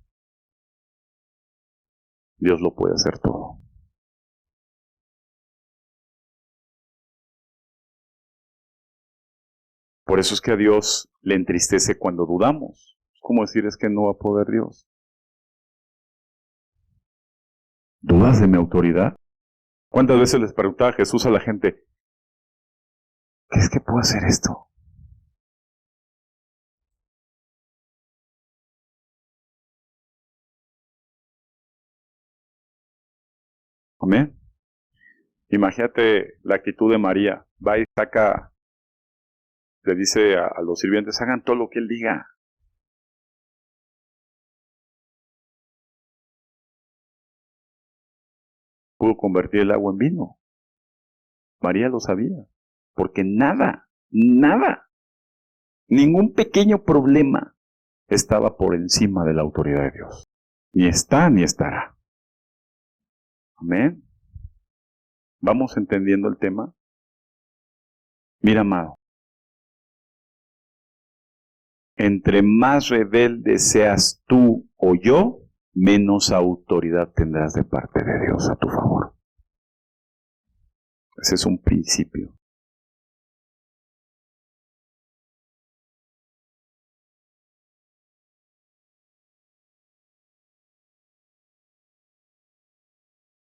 Speaker 1: Dios lo puede hacer todo. Por eso es que a Dios le entristece cuando dudamos. como decir es que no va a poder Dios. ¿Dudas de mi autoridad? ¿Cuántas veces les preguntaba Jesús a la gente, ¿qué es que puedo hacer esto? Amén. Imagínate la actitud de María. Va y saca, le dice a los sirvientes, hagan todo lo que él diga. Pudo convertir el agua en vino. María lo sabía. Porque nada, ningún pequeño problema estaba por encima de la autoridad de Dios. Ni está ni estará. Amén. ¿Vamos entendiendo el tema? Mira, amado. Entre más rebelde seas tú o yo, menos autoridad tendrás de parte de Dios a tu favor. Ese es un principio.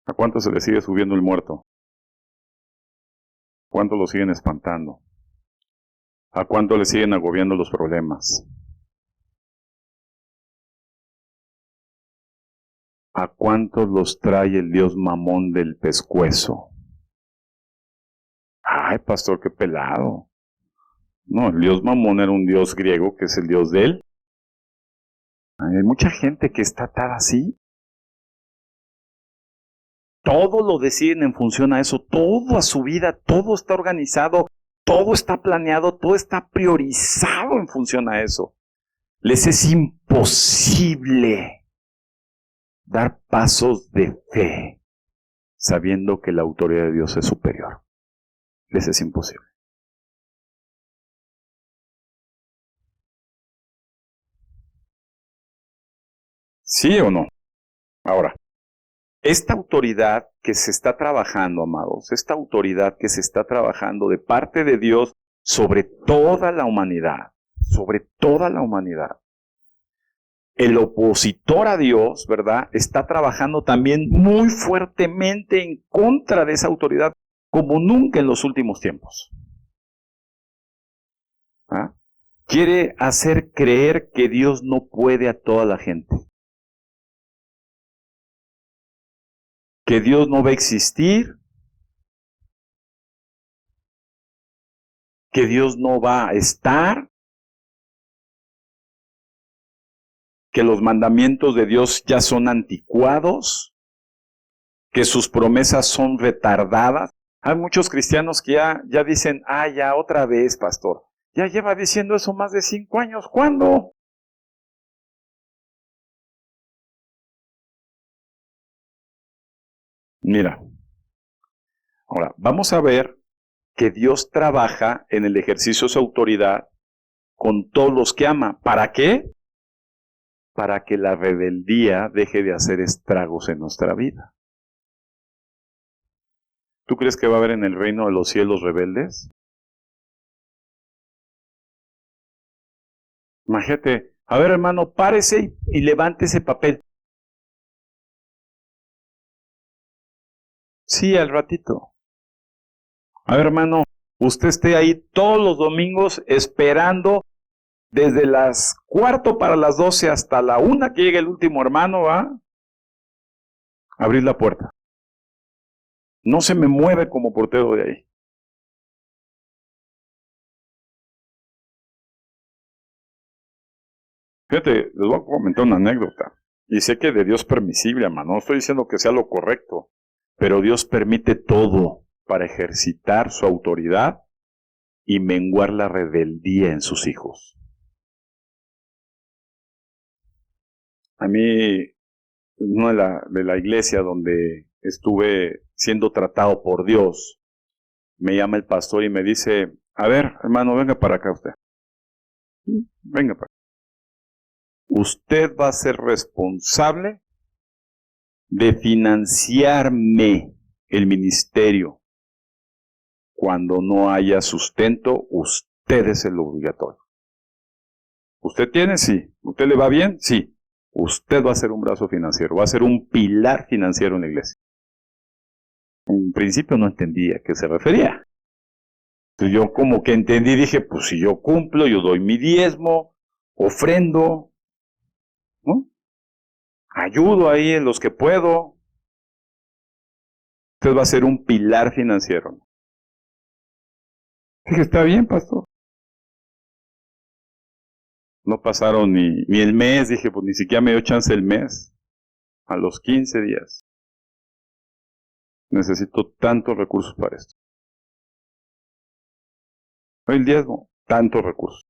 Speaker 1: ¿A cuánto se le sigue subiendo el muerto? ¿A cuánto lo siguen espantando? ¿A cuánto le siguen agobiando los problemas? ¿A cuántos los trae el Dios mamón del pescuezo? Ay, pastor, qué pelado. No, el Dios mamón era un Dios griego que es el Dios de él. Hay mucha gente que está atada así. Todo lo deciden en función a eso, todo a su vida, todo está organizado, todo está planeado, todo está priorizado en función a eso. Les es imposible dar pasos de fe sabiendo que la autoridad de Dios es superior. Les es imposible. ¿Sí o no? Ahora, esta autoridad que se está trabajando, amados, esta autoridad que se está trabajando de parte de Dios sobre toda la humanidad, el opositor a Dios, ¿verdad?, está trabajando también muy fuertemente en contra de esa autoridad, como nunca en los últimos tiempos. ¿Ah? Quiere hacer creer que Dios no puede a toda la gente. Que Dios no va a existir, que Dios no va a estar, que los mandamientos de Dios ya son anticuados, que sus promesas son retardadas. Hay muchos cristianos que ya dicen, ya otra vez, pastor. Ya lleva diciendo eso más de 5 años. ¿Cuándo? Mira, ahora vamos a ver que Dios trabaja en el ejercicio de su autoridad con todos los que ama. ¿Para qué? Para que la rebeldía deje de hacer estragos en nuestra vida. ¿Tú crees que va a haber en el reino de los cielos rebeldes? Imagínate, a ver hermano, párese y levante ese papel. Sí, al ratito. A ver hermano, usted esté ahí todos los domingos esperando desde las 11:45 hasta la 1 que llegue el último hermano, ¿va? Abrir la puerta. No se me mueve como portero de ahí. Fíjate, les voy a comentar una anécdota. Y sé que de Dios permisible, hermano. No estoy diciendo que sea lo correcto. Pero Dios permite todo para ejercitar su autoridad y menguar la rebeldía en sus hijos. A mí, una de la iglesia donde estuve siendo tratado por Dios, me llama el pastor y me dice, a ver, hermano, venga para acá usted. Venga para acá. Usted va a ser responsable de financiarme el ministerio. Cuando no haya sustento, usted es el obligatorio. ¿Usted tiene? Sí. ¿Usted le va bien? Sí. Usted va a ser un brazo financiero, va a ser un pilar financiero en la iglesia. En principio no entendía a qué se refería. Entonces yo como que entendí, dije, pues si yo cumplo, yo doy mi diezmo, ofrendo, ¿no? Ayudo ahí en los que puedo. Usted va a ser un pilar financiero. Dije, está bien, pastor. No pasaron ni el mes, dije, pues ni siquiera me dio chance el mes. A los 15 días. Necesito tantos recursos para esto. El diezmo, tantos recursos.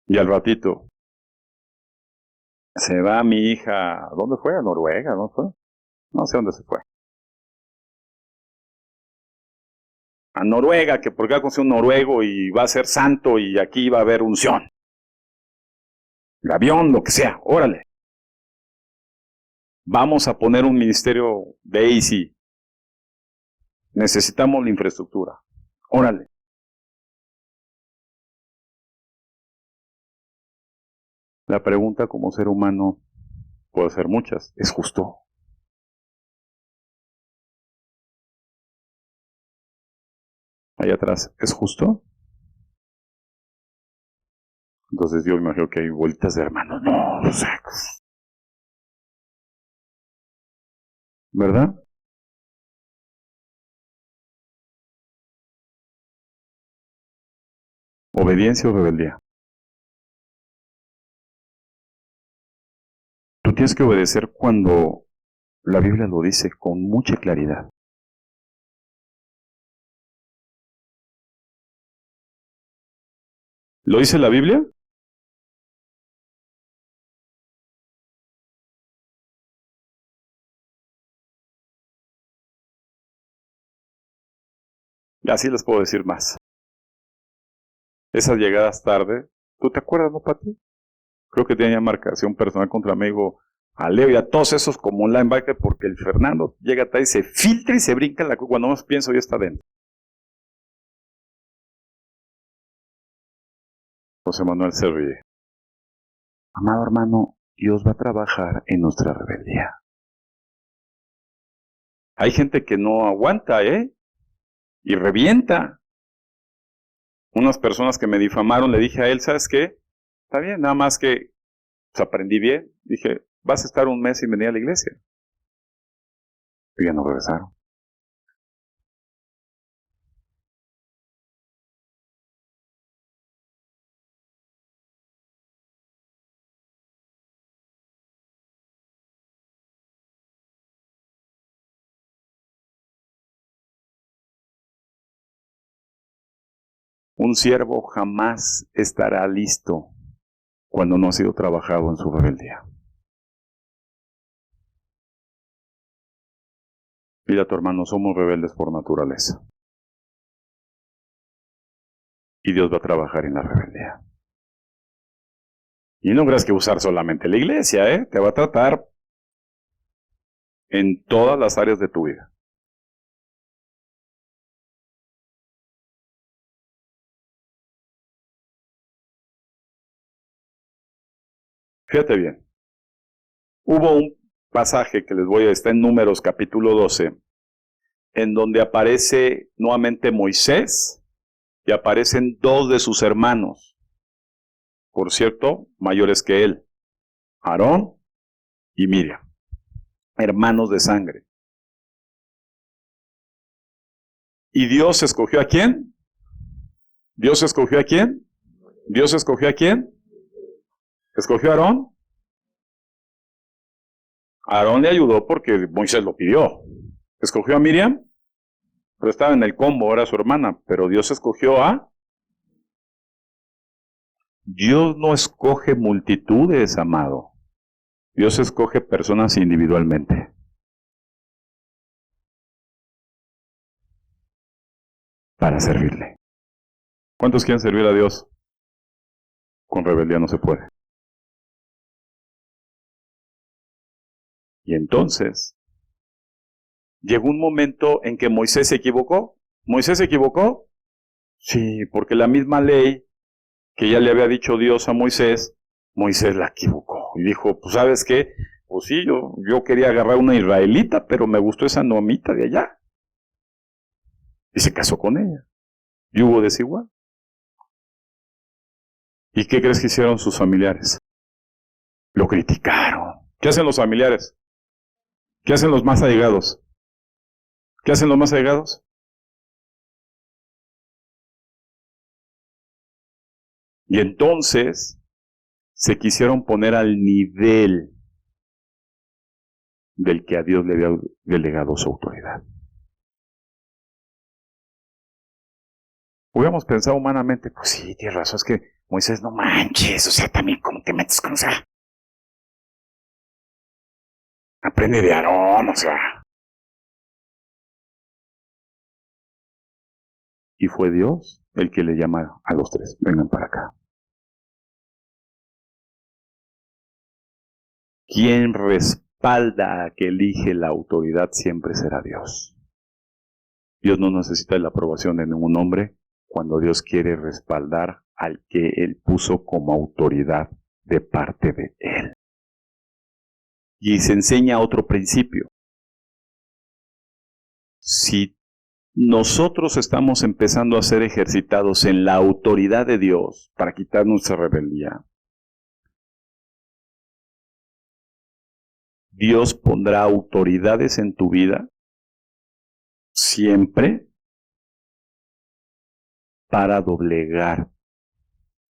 Speaker 1: Y al ratito, se va mi hija, ¿a dónde fue? A Noruega, ¿no fue? No sé dónde se fue. A Noruega, que porque va a conseguir un noruego y va a ser santo y aquí va a haber unción. El avión, lo que sea, órale. Vamos a poner un ministerio de AC. Necesitamos la infraestructura. Órale. La pregunta como ser humano puede ser muchas. ¿Es justo? Allá atrás, ¿es justo? Entonces yo imagino que hay vueltas de hermanos. No, o sea, ¿verdad? Obediencia o rebeldía. Tú tienes que obedecer cuando la Biblia lo dice con mucha claridad. ¿Lo dice la Biblia? Y así les puedo decir más. Esas llegadas tarde, ¿tú te acuerdas, no, Pati? Creo que tenía marcación personal contra mi amigo a Leo y a todos esos como un linebacker porque el Fernando llega tarde y se filtra y se brinca en la cuando más pienso ya está dentro. José Manuel se ríe. Amado hermano, Dios va a trabajar en nuestra rebeldía. Hay gente que no aguanta, y revienta. Unas personas que me difamaron, le dije a él, ¿sabes qué? Está bien, nada más que pues, aprendí bien. Dije, vas a estar un mes sin venir a la iglesia. Y ya no regresaron. Un siervo jamás estará listo cuando no ha sido trabajado en su rebeldía. Mira, tu hermano, somos rebeldes por naturaleza. Y Dios va a trabajar en la rebeldía. Y no creas que usar solamente la iglesia, te va a tratar en todas las áreas de tu vida. Fíjate bien. Hubo un pasaje que les voy a estar en Números capítulo 12, en donde aparece nuevamente Moisés y aparecen dos de sus hermanos, por cierto, mayores que él, Aarón y Miriam, hermanos de sangre. ¿Y Dios escogió a quién? ¿Dios escogió a quién? ¿Dios escogió a quién? ¿Escogió a Aarón? Aarón le ayudó porque Moisés lo pidió. ¿Escogió a Miriam? Pero estaba en el combo, era su hermana, pero Dios escogió a... Dios no escoge multitudes, amado. Dios escoge personas individualmente. Para servirle. ¿Cuántos quieren servir a Dios? Con rebeldía no se puede. Y entonces, llegó un momento en que Moisés se equivocó. ¿Moisés se equivocó? Sí, porque la misma ley que ya le había dicho Dios a Moisés, Moisés la equivocó. Y dijo, pues ¿sabes qué? Pues sí, yo quería agarrar una israelita, pero me gustó esa nomita de allá. Y se casó con ella. Y hubo desigual. ¿Y qué crees que hicieron sus familiares? Lo criticaron. ¿Qué hacen los familiares? ¿Qué hacen los más allegados? ¿Qué hacen los más allegados? Y entonces se quisieron poner al nivel del que a Dios le había delegado su autoridad. Hubiéramos pensado humanamente, pues sí, tienes razón, es que Moisés, no manches, o sea, también cómo te metes con esa. Aprende de Aarón, o sea. Y fue Dios el que le llama a los tres, vengan para acá. Quien respalda a que elige la autoridad siempre será Dios. Dios no necesita la aprobación de ningún hombre cuando Dios quiere respaldar al que Él puso como autoridad de parte de Él. Y se enseña otro principio. Si nosotros estamos empezando a ser ejercitados en la autoridad de Dios para quitar nuestra rebeldía, Dios pondrá autoridades en tu vida siempre para doblegar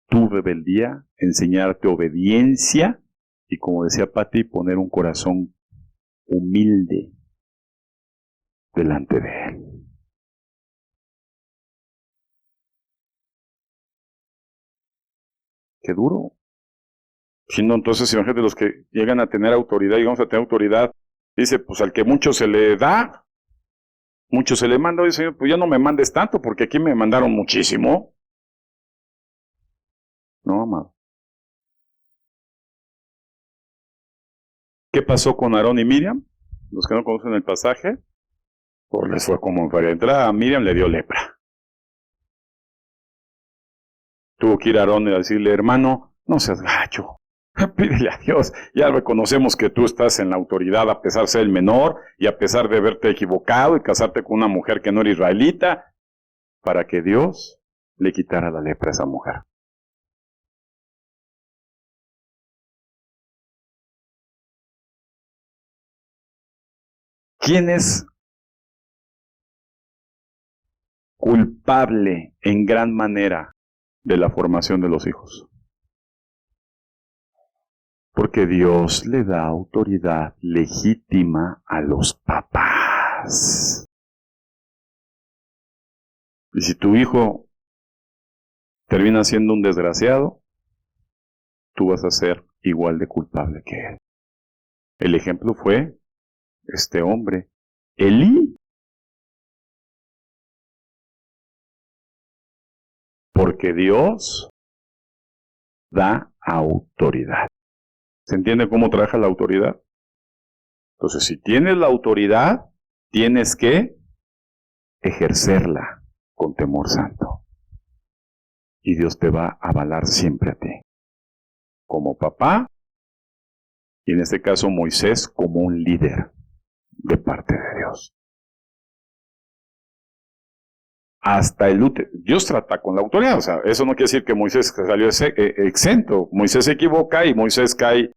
Speaker 1: tu rebeldía, enseñarte obediencia y, como decía Patti, poner un corazón humilde delante de Él. Qué duro. Si no, entonces imagínate los que llegan a tener autoridad y vamos a tener autoridad, dice, pues al que mucho se le da, mucho se le manda. Oye, Señor, pues ya no me mandes tanto porque aquí me mandaron muchísimo. No, amado. ¿Qué pasó con Aarón y Miriam? Los que no conocen el pasaje, pues les fue como en feria. De entrada a Miriam le dio lepra. Tuvo que ir a Aarón y decirle, hermano, no seas gacho. Pídele a Dios. Ya reconocemos que tú estás en la autoridad a pesar de ser el menor y a pesar de haberte equivocado y casarte con una mujer que no era israelita, para que Dios le quitara la lepra a esa mujer. ¿Quién es culpable en gran manera de la formación de los hijos? Porque Dios le da autoridad legítima a los papás. Y si tu hijo termina siendo un desgraciado, tú vas a ser igual de culpable que él. El ejemplo fue este hombre, Elí. Porque Dios da autoridad. ¿Se entiende cómo trabaja la autoridad? Entonces, si tienes la autoridad, tienes que ejercerla con temor santo. Y Dios te va a avalar siempre a ti. Como papá, y en este caso Moisés como un líder de parte de Dios. Hasta el útero. Dios trata con la autoridad. O sea, eso no quiere decir que Moisés salió exento. Moisés se equivoca y Moisés cae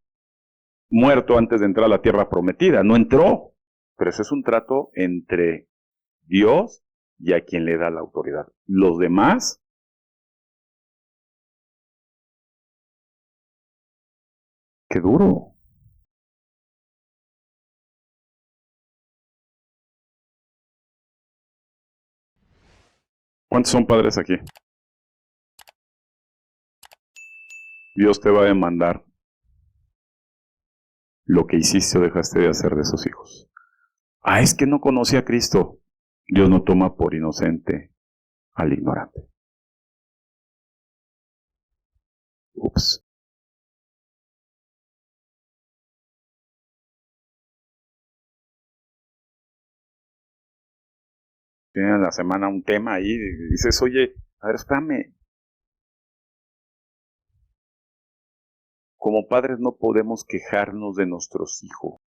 Speaker 1: muerto antes de entrar a la tierra prometida. No entró. Pero eso es un trato entre Dios y a quien le da la autoridad. Los demás, qué duro. ¿Cuántos son padres aquí? Dios te va a demandar lo que hiciste o dejaste de hacer de esos hijos. Ah, es que no conocía a Cristo. Dios no toma por inocente al ignorante. Ups. Tiene en la semana un tema ahí, y dices, oye, A ver, espérame. Como padres no podemos quejarnos de nuestros hijos.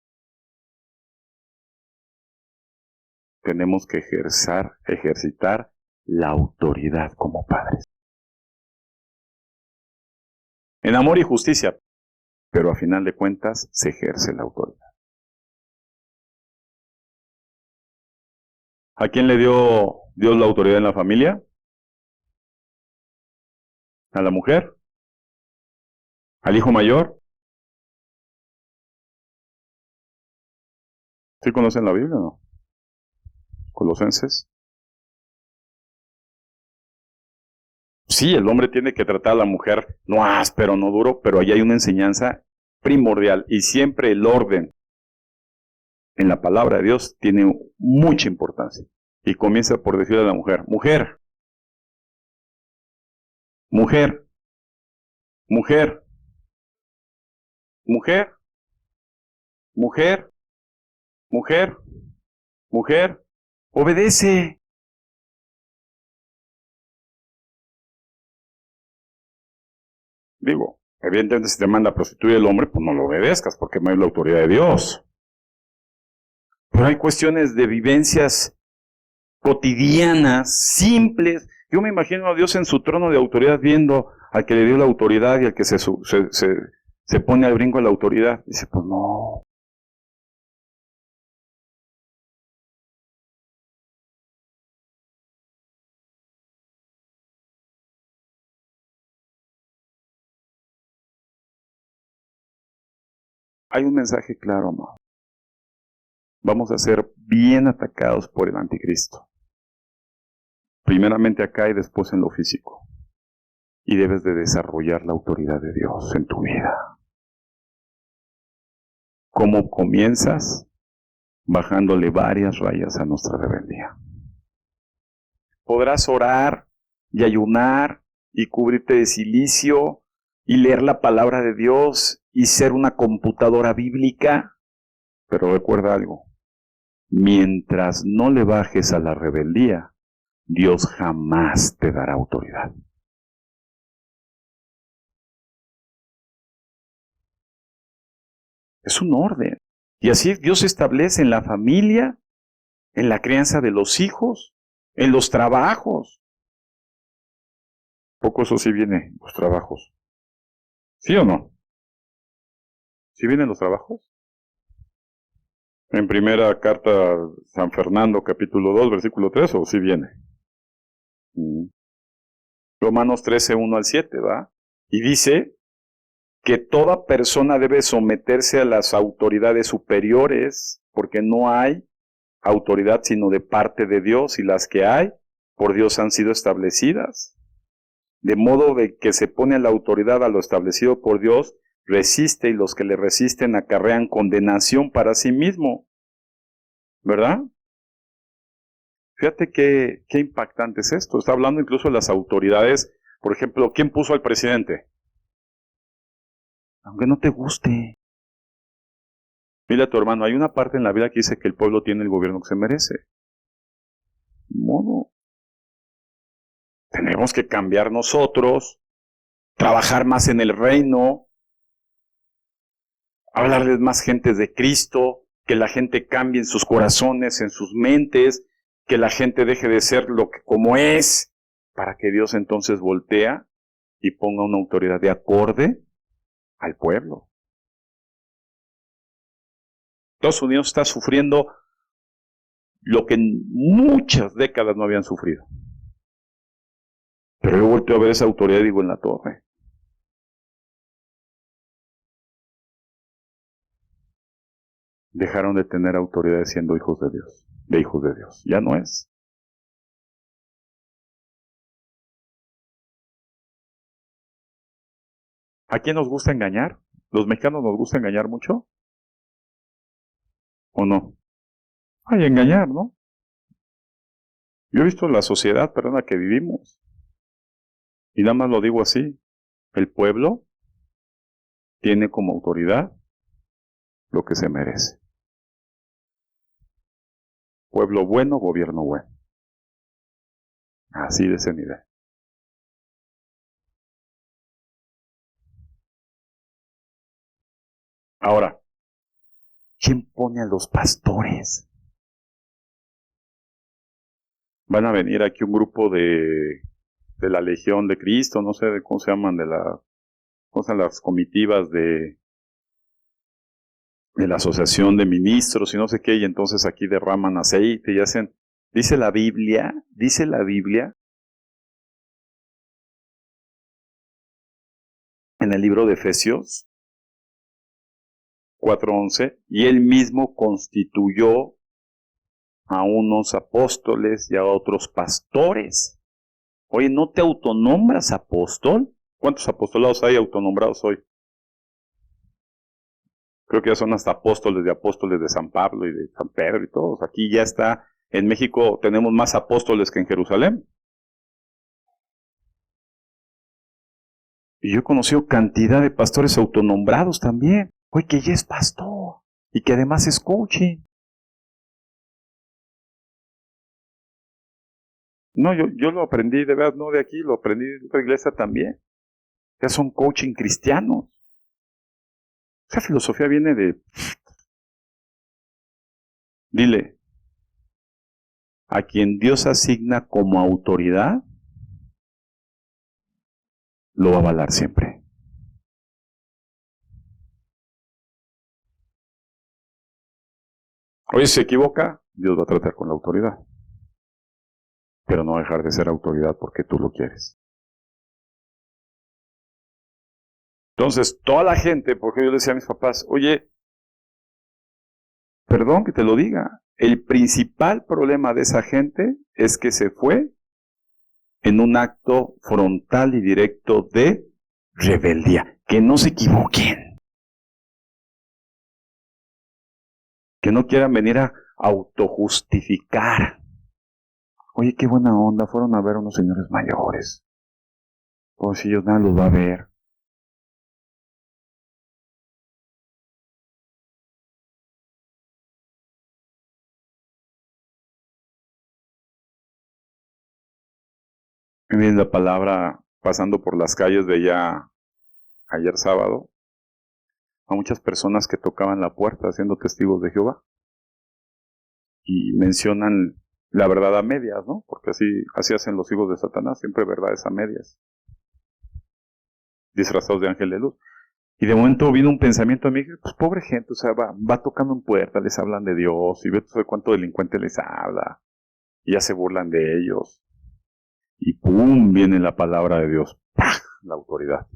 Speaker 1: Tenemos que ejercitar la autoridad como padres. En amor y justicia, pero a final de cuentas se ejerce la autoridad. ¿A quién le dio Dios la autoridad en la familia? ¿A la mujer? ¿Al hijo mayor? ¿Sí conocen la Biblia o no? Colosenses. Sí, el hombre tiene que tratar a la mujer no áspero, no duro, pero ahí hay una enseñanza primordial y siempre el orden en la palabra de Dios tiene mucha importancia. Y comienza por decirle a la mujer, mujer, mujer, mujer, mujer, mujer, mujer, mujer, obedece. Digo, evidentemente si te manda a prostituir el hombre, pues no lo obedezcas porque no hay la autoridad de Dios. Pero hay cuestiones de vivencias cotidianas, simples. Yo me imagino a Dios en su trono de autoridad viendo al que le dio la autoridad y al que se pone al brinco de la autoridad. Dice, pues no. Hay un mensaje claro, amado. Vamos a ser bien atacados por el anticristo. Primeramente acá y después en lo físico. Y debes de desarrollar la autoridad de Dios en tu vida. ¿Cómo comienzas? Bajándole varias rayas a nuestra rebeldía. Podrás orar y ayunar y cubrirte de cilicio y leer la palabra de Dios y ser una computadora bíblica. Pero recuerda algo, mientras no le bajes a la rebeldía, Dios jamás te dará autoridad. Es un orden. Y así Dios establece en la familia, en la crianza de los hijos, en los trabajos. Poco eso sí viene, los trabajos. ¿Sí o no? ¿Sí vienen los trabajos? En primera carta San Fernando, capítulo 2, versículo 3, ¿o sí viene? Romanos 13, 1 al 7, ¿va? Y dice que toda persona debe someterse a las autoridades superiores, porque no hay autoridad sino de parte de Dios, y las que hay, por Dios han sido establecidas. De modo de que se pone la autoridad a lo establecido por Dios, resiste, y los que le resisten acarrean condenación para sí mismo. ¿Verdad? Fíjate qué impactante es esto. Está hablando incluso de las autoridades. Por ejemplo, ¿quién puso al presidente? Aunque no te guste. Dile a tu hermano, hay una parte en la vida que dice que el pueblo tiene el gobierno que se merece. Modo. Tenemos que cambiar nosotros, trabajar más en el reino, hablarles más gente de Cristo, que la gente cambie en sus corazones, en sus mentes, que la gente deje de ser lo que como es, para que Dios entonces voltea y ponga una autoridad de acorde al pueblo. Estados Unidos está sufriendo lo que en muchas décadas no habían sufrido. Pero yo volteo a ver esa autoridad y digo, en la torre. Dejaron de tener autoridad siendo hijos de Dios, de hijos de Dios. Ya no es. ¿A quién nos gusta engañar? ¿Los mexicanos nos gusta engañar mucho? ¿O no? Ay, engañar, ¿no? Yo he visto la sociedad, en la que vivimos. Y nada más lo digo así. El pueblo tiene como autoridad lo que se merece. Pueblo bueno, gobierno bueno. Así de ese nivel. Ahora, ¿quién pone a los pastores? Van a venir aquí un grupo de la Legión de Cristo, no sé de cómo se llaman, las comitivas de la Asociación de Ministros y no sé qué, y entonces aquí derraman aceite y hacen, dice la Biblia, en el libro de Efesios 4:11, y él mismo constituyó a unos apóstoles y a otros pastores. Oye, ¿no te autonombras apóstol? ¿Cuántos apostolados hay autonombrados hoy? Creo que ya son hasta apóstoles de San Pablo y de San Pedro y todos. Aquí ya está, en México tenemos más apóstoles que en Jerusalén. Y yo he conocido cantidad de pastores autonombrados también. Oye, que ya es pastor y que además es coaching. No, yo lo aprendí, de verdad, no de aquí, lo aprendí de otra iglesia también. Ya son coaching cristianos. Esa filosofía viene de... Dile, a quien Dios asigna como autoridad, lo va a avalar siempre. Oye, si se equivoca, Dios va a tratar con la autoridad. Pero no va a dejar de ser autoridad porque tú lo quieres. Entonces, toda la gente, porque yo le decía a mis papás, oye, perdón que te lo diga, el principal problema de esa gente es que se fue en un acto frontal y directo de rebeldía. Que no se equivoquen. Que no quieran venir a autojustificar. Oye, qué buena onda, fueron a ver a unos señores mayores. Pues si ellos nada los va a ver. Me viene la palabra, pasando por las calles, veía ayer sábado a muchas personas que tocaban la puerta siendo testigos de Jehová. Y mencionan la verdad a medias, ¿no? Porque así hacen los hijos de Satanás, siempre verdades a medias. Disfrazados de ángel de luz. Y de momento vino un pensamiento a mí, pues pobre gente, o sea, va tocando en puertas, les hablan de Dios, y ve cuánto delincuente les habla, y ya se burlan de ellos. Y ¡pum! Viene la palabra de Dios, ¡pah! La autoridad.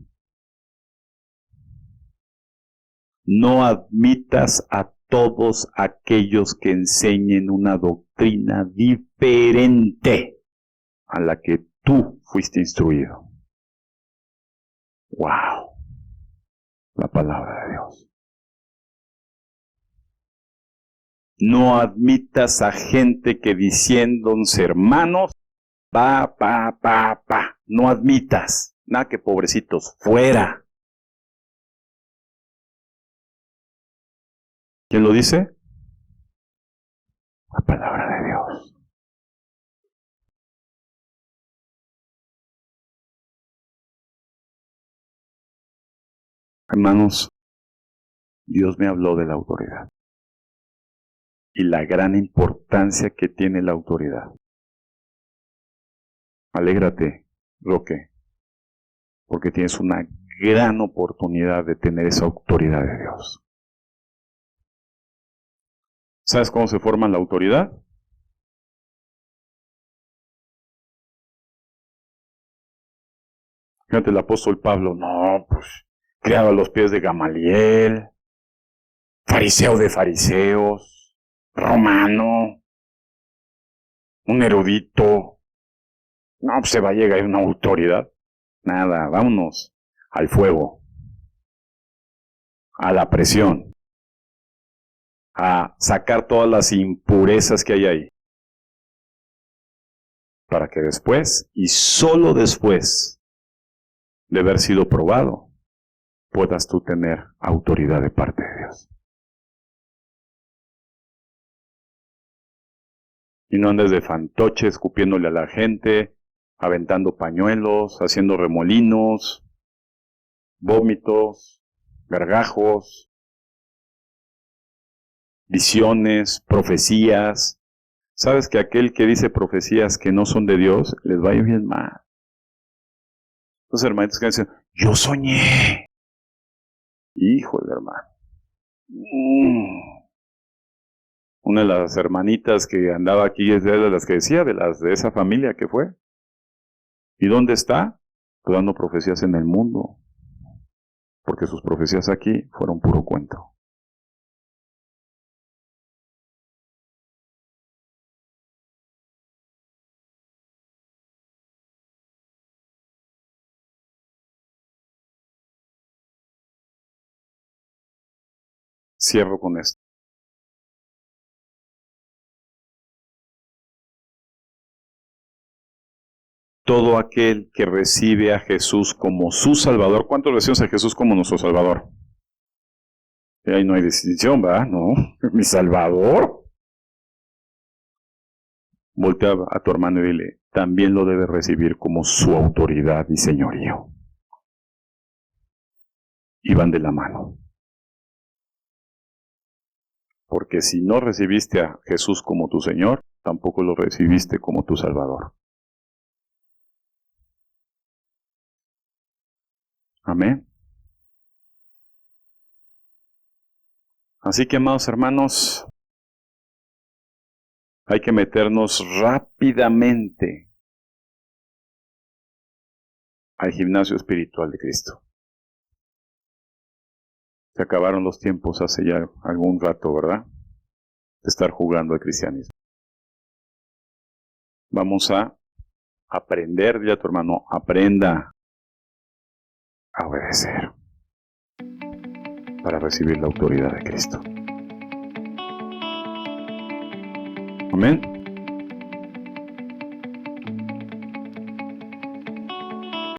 Speaker 1: No admitas a todos aquellos que enseñen una doctrina diferente a la que tú fuiste instruido. ¡Wow! La palabra de Dios. No admitas a gente que diciéndose hermanos, pa. No admitas. Nada que pobrecitos, fuera. ¿Quién lo dice? La palabra de Dios. Hermanos, Dios me habló de la autoridad y la gran importancia que tiene la autoridad. Alégrate, Roque, porque tienes una gran oportunidad de tener esa autoridad de Dios. ¿Sabes cómo se forma la autoridad? Fíjate, el apóstol Pablo, no, pues, criado a los pies de Gamaliel, fariseo de fariseos, romano, un erudito. No, pues se va a llegar a una autoridad. Nada, vámonos al fuego, a la presión, a sacar todas las impurezas que hay ahí. Para que después, y solo después de haber sido probado, puedas tú tener autoridad de parte de Dios. Y no andes de fantoche escupiéndole a la gente, aventando pañuelos, haciendo remolinos, vómitos, gargajos, visiones, profecías. ¿Sabes que aquel que dice profecías que no son de Dios, les va a ir bien mal? Los hermanitos que dicen, yo soñé. Híjole, hermano. Una de las hermanitas que andaba aquí es de las que decía, de esa familia que fue. ¿Y dónde está? Pues dando profecías en el mundo. Porque sus profecías aquí fueron puro cuento. Cierro con esto. Todo aquel que recibe a Jesús como su Salvador. ¿Cuántos recibimos a Jesús como nuestro Salvador? Y ahí no hay distinción, ¿verdad? No, mi Salvador. Voltea a tu hermano y dile, también lo debe recibir como su autoridad y señorío. Y van de la mano. Porque si no recibiste a Jesús como tu Señor, tampoco lo recibiste como tu Salvador. Amén. Así que, amados hermanos, hay que meternos rápidamente al gimnasio espiritual de Cristo. Se acabaron los tiempos hace ya algún rato, ¿verdad? De estar jugando al cristianismo. Vamos a aprender, dile a tu hermano, aprenda a obedecer para recibir la autoridad de Cristo. Amén.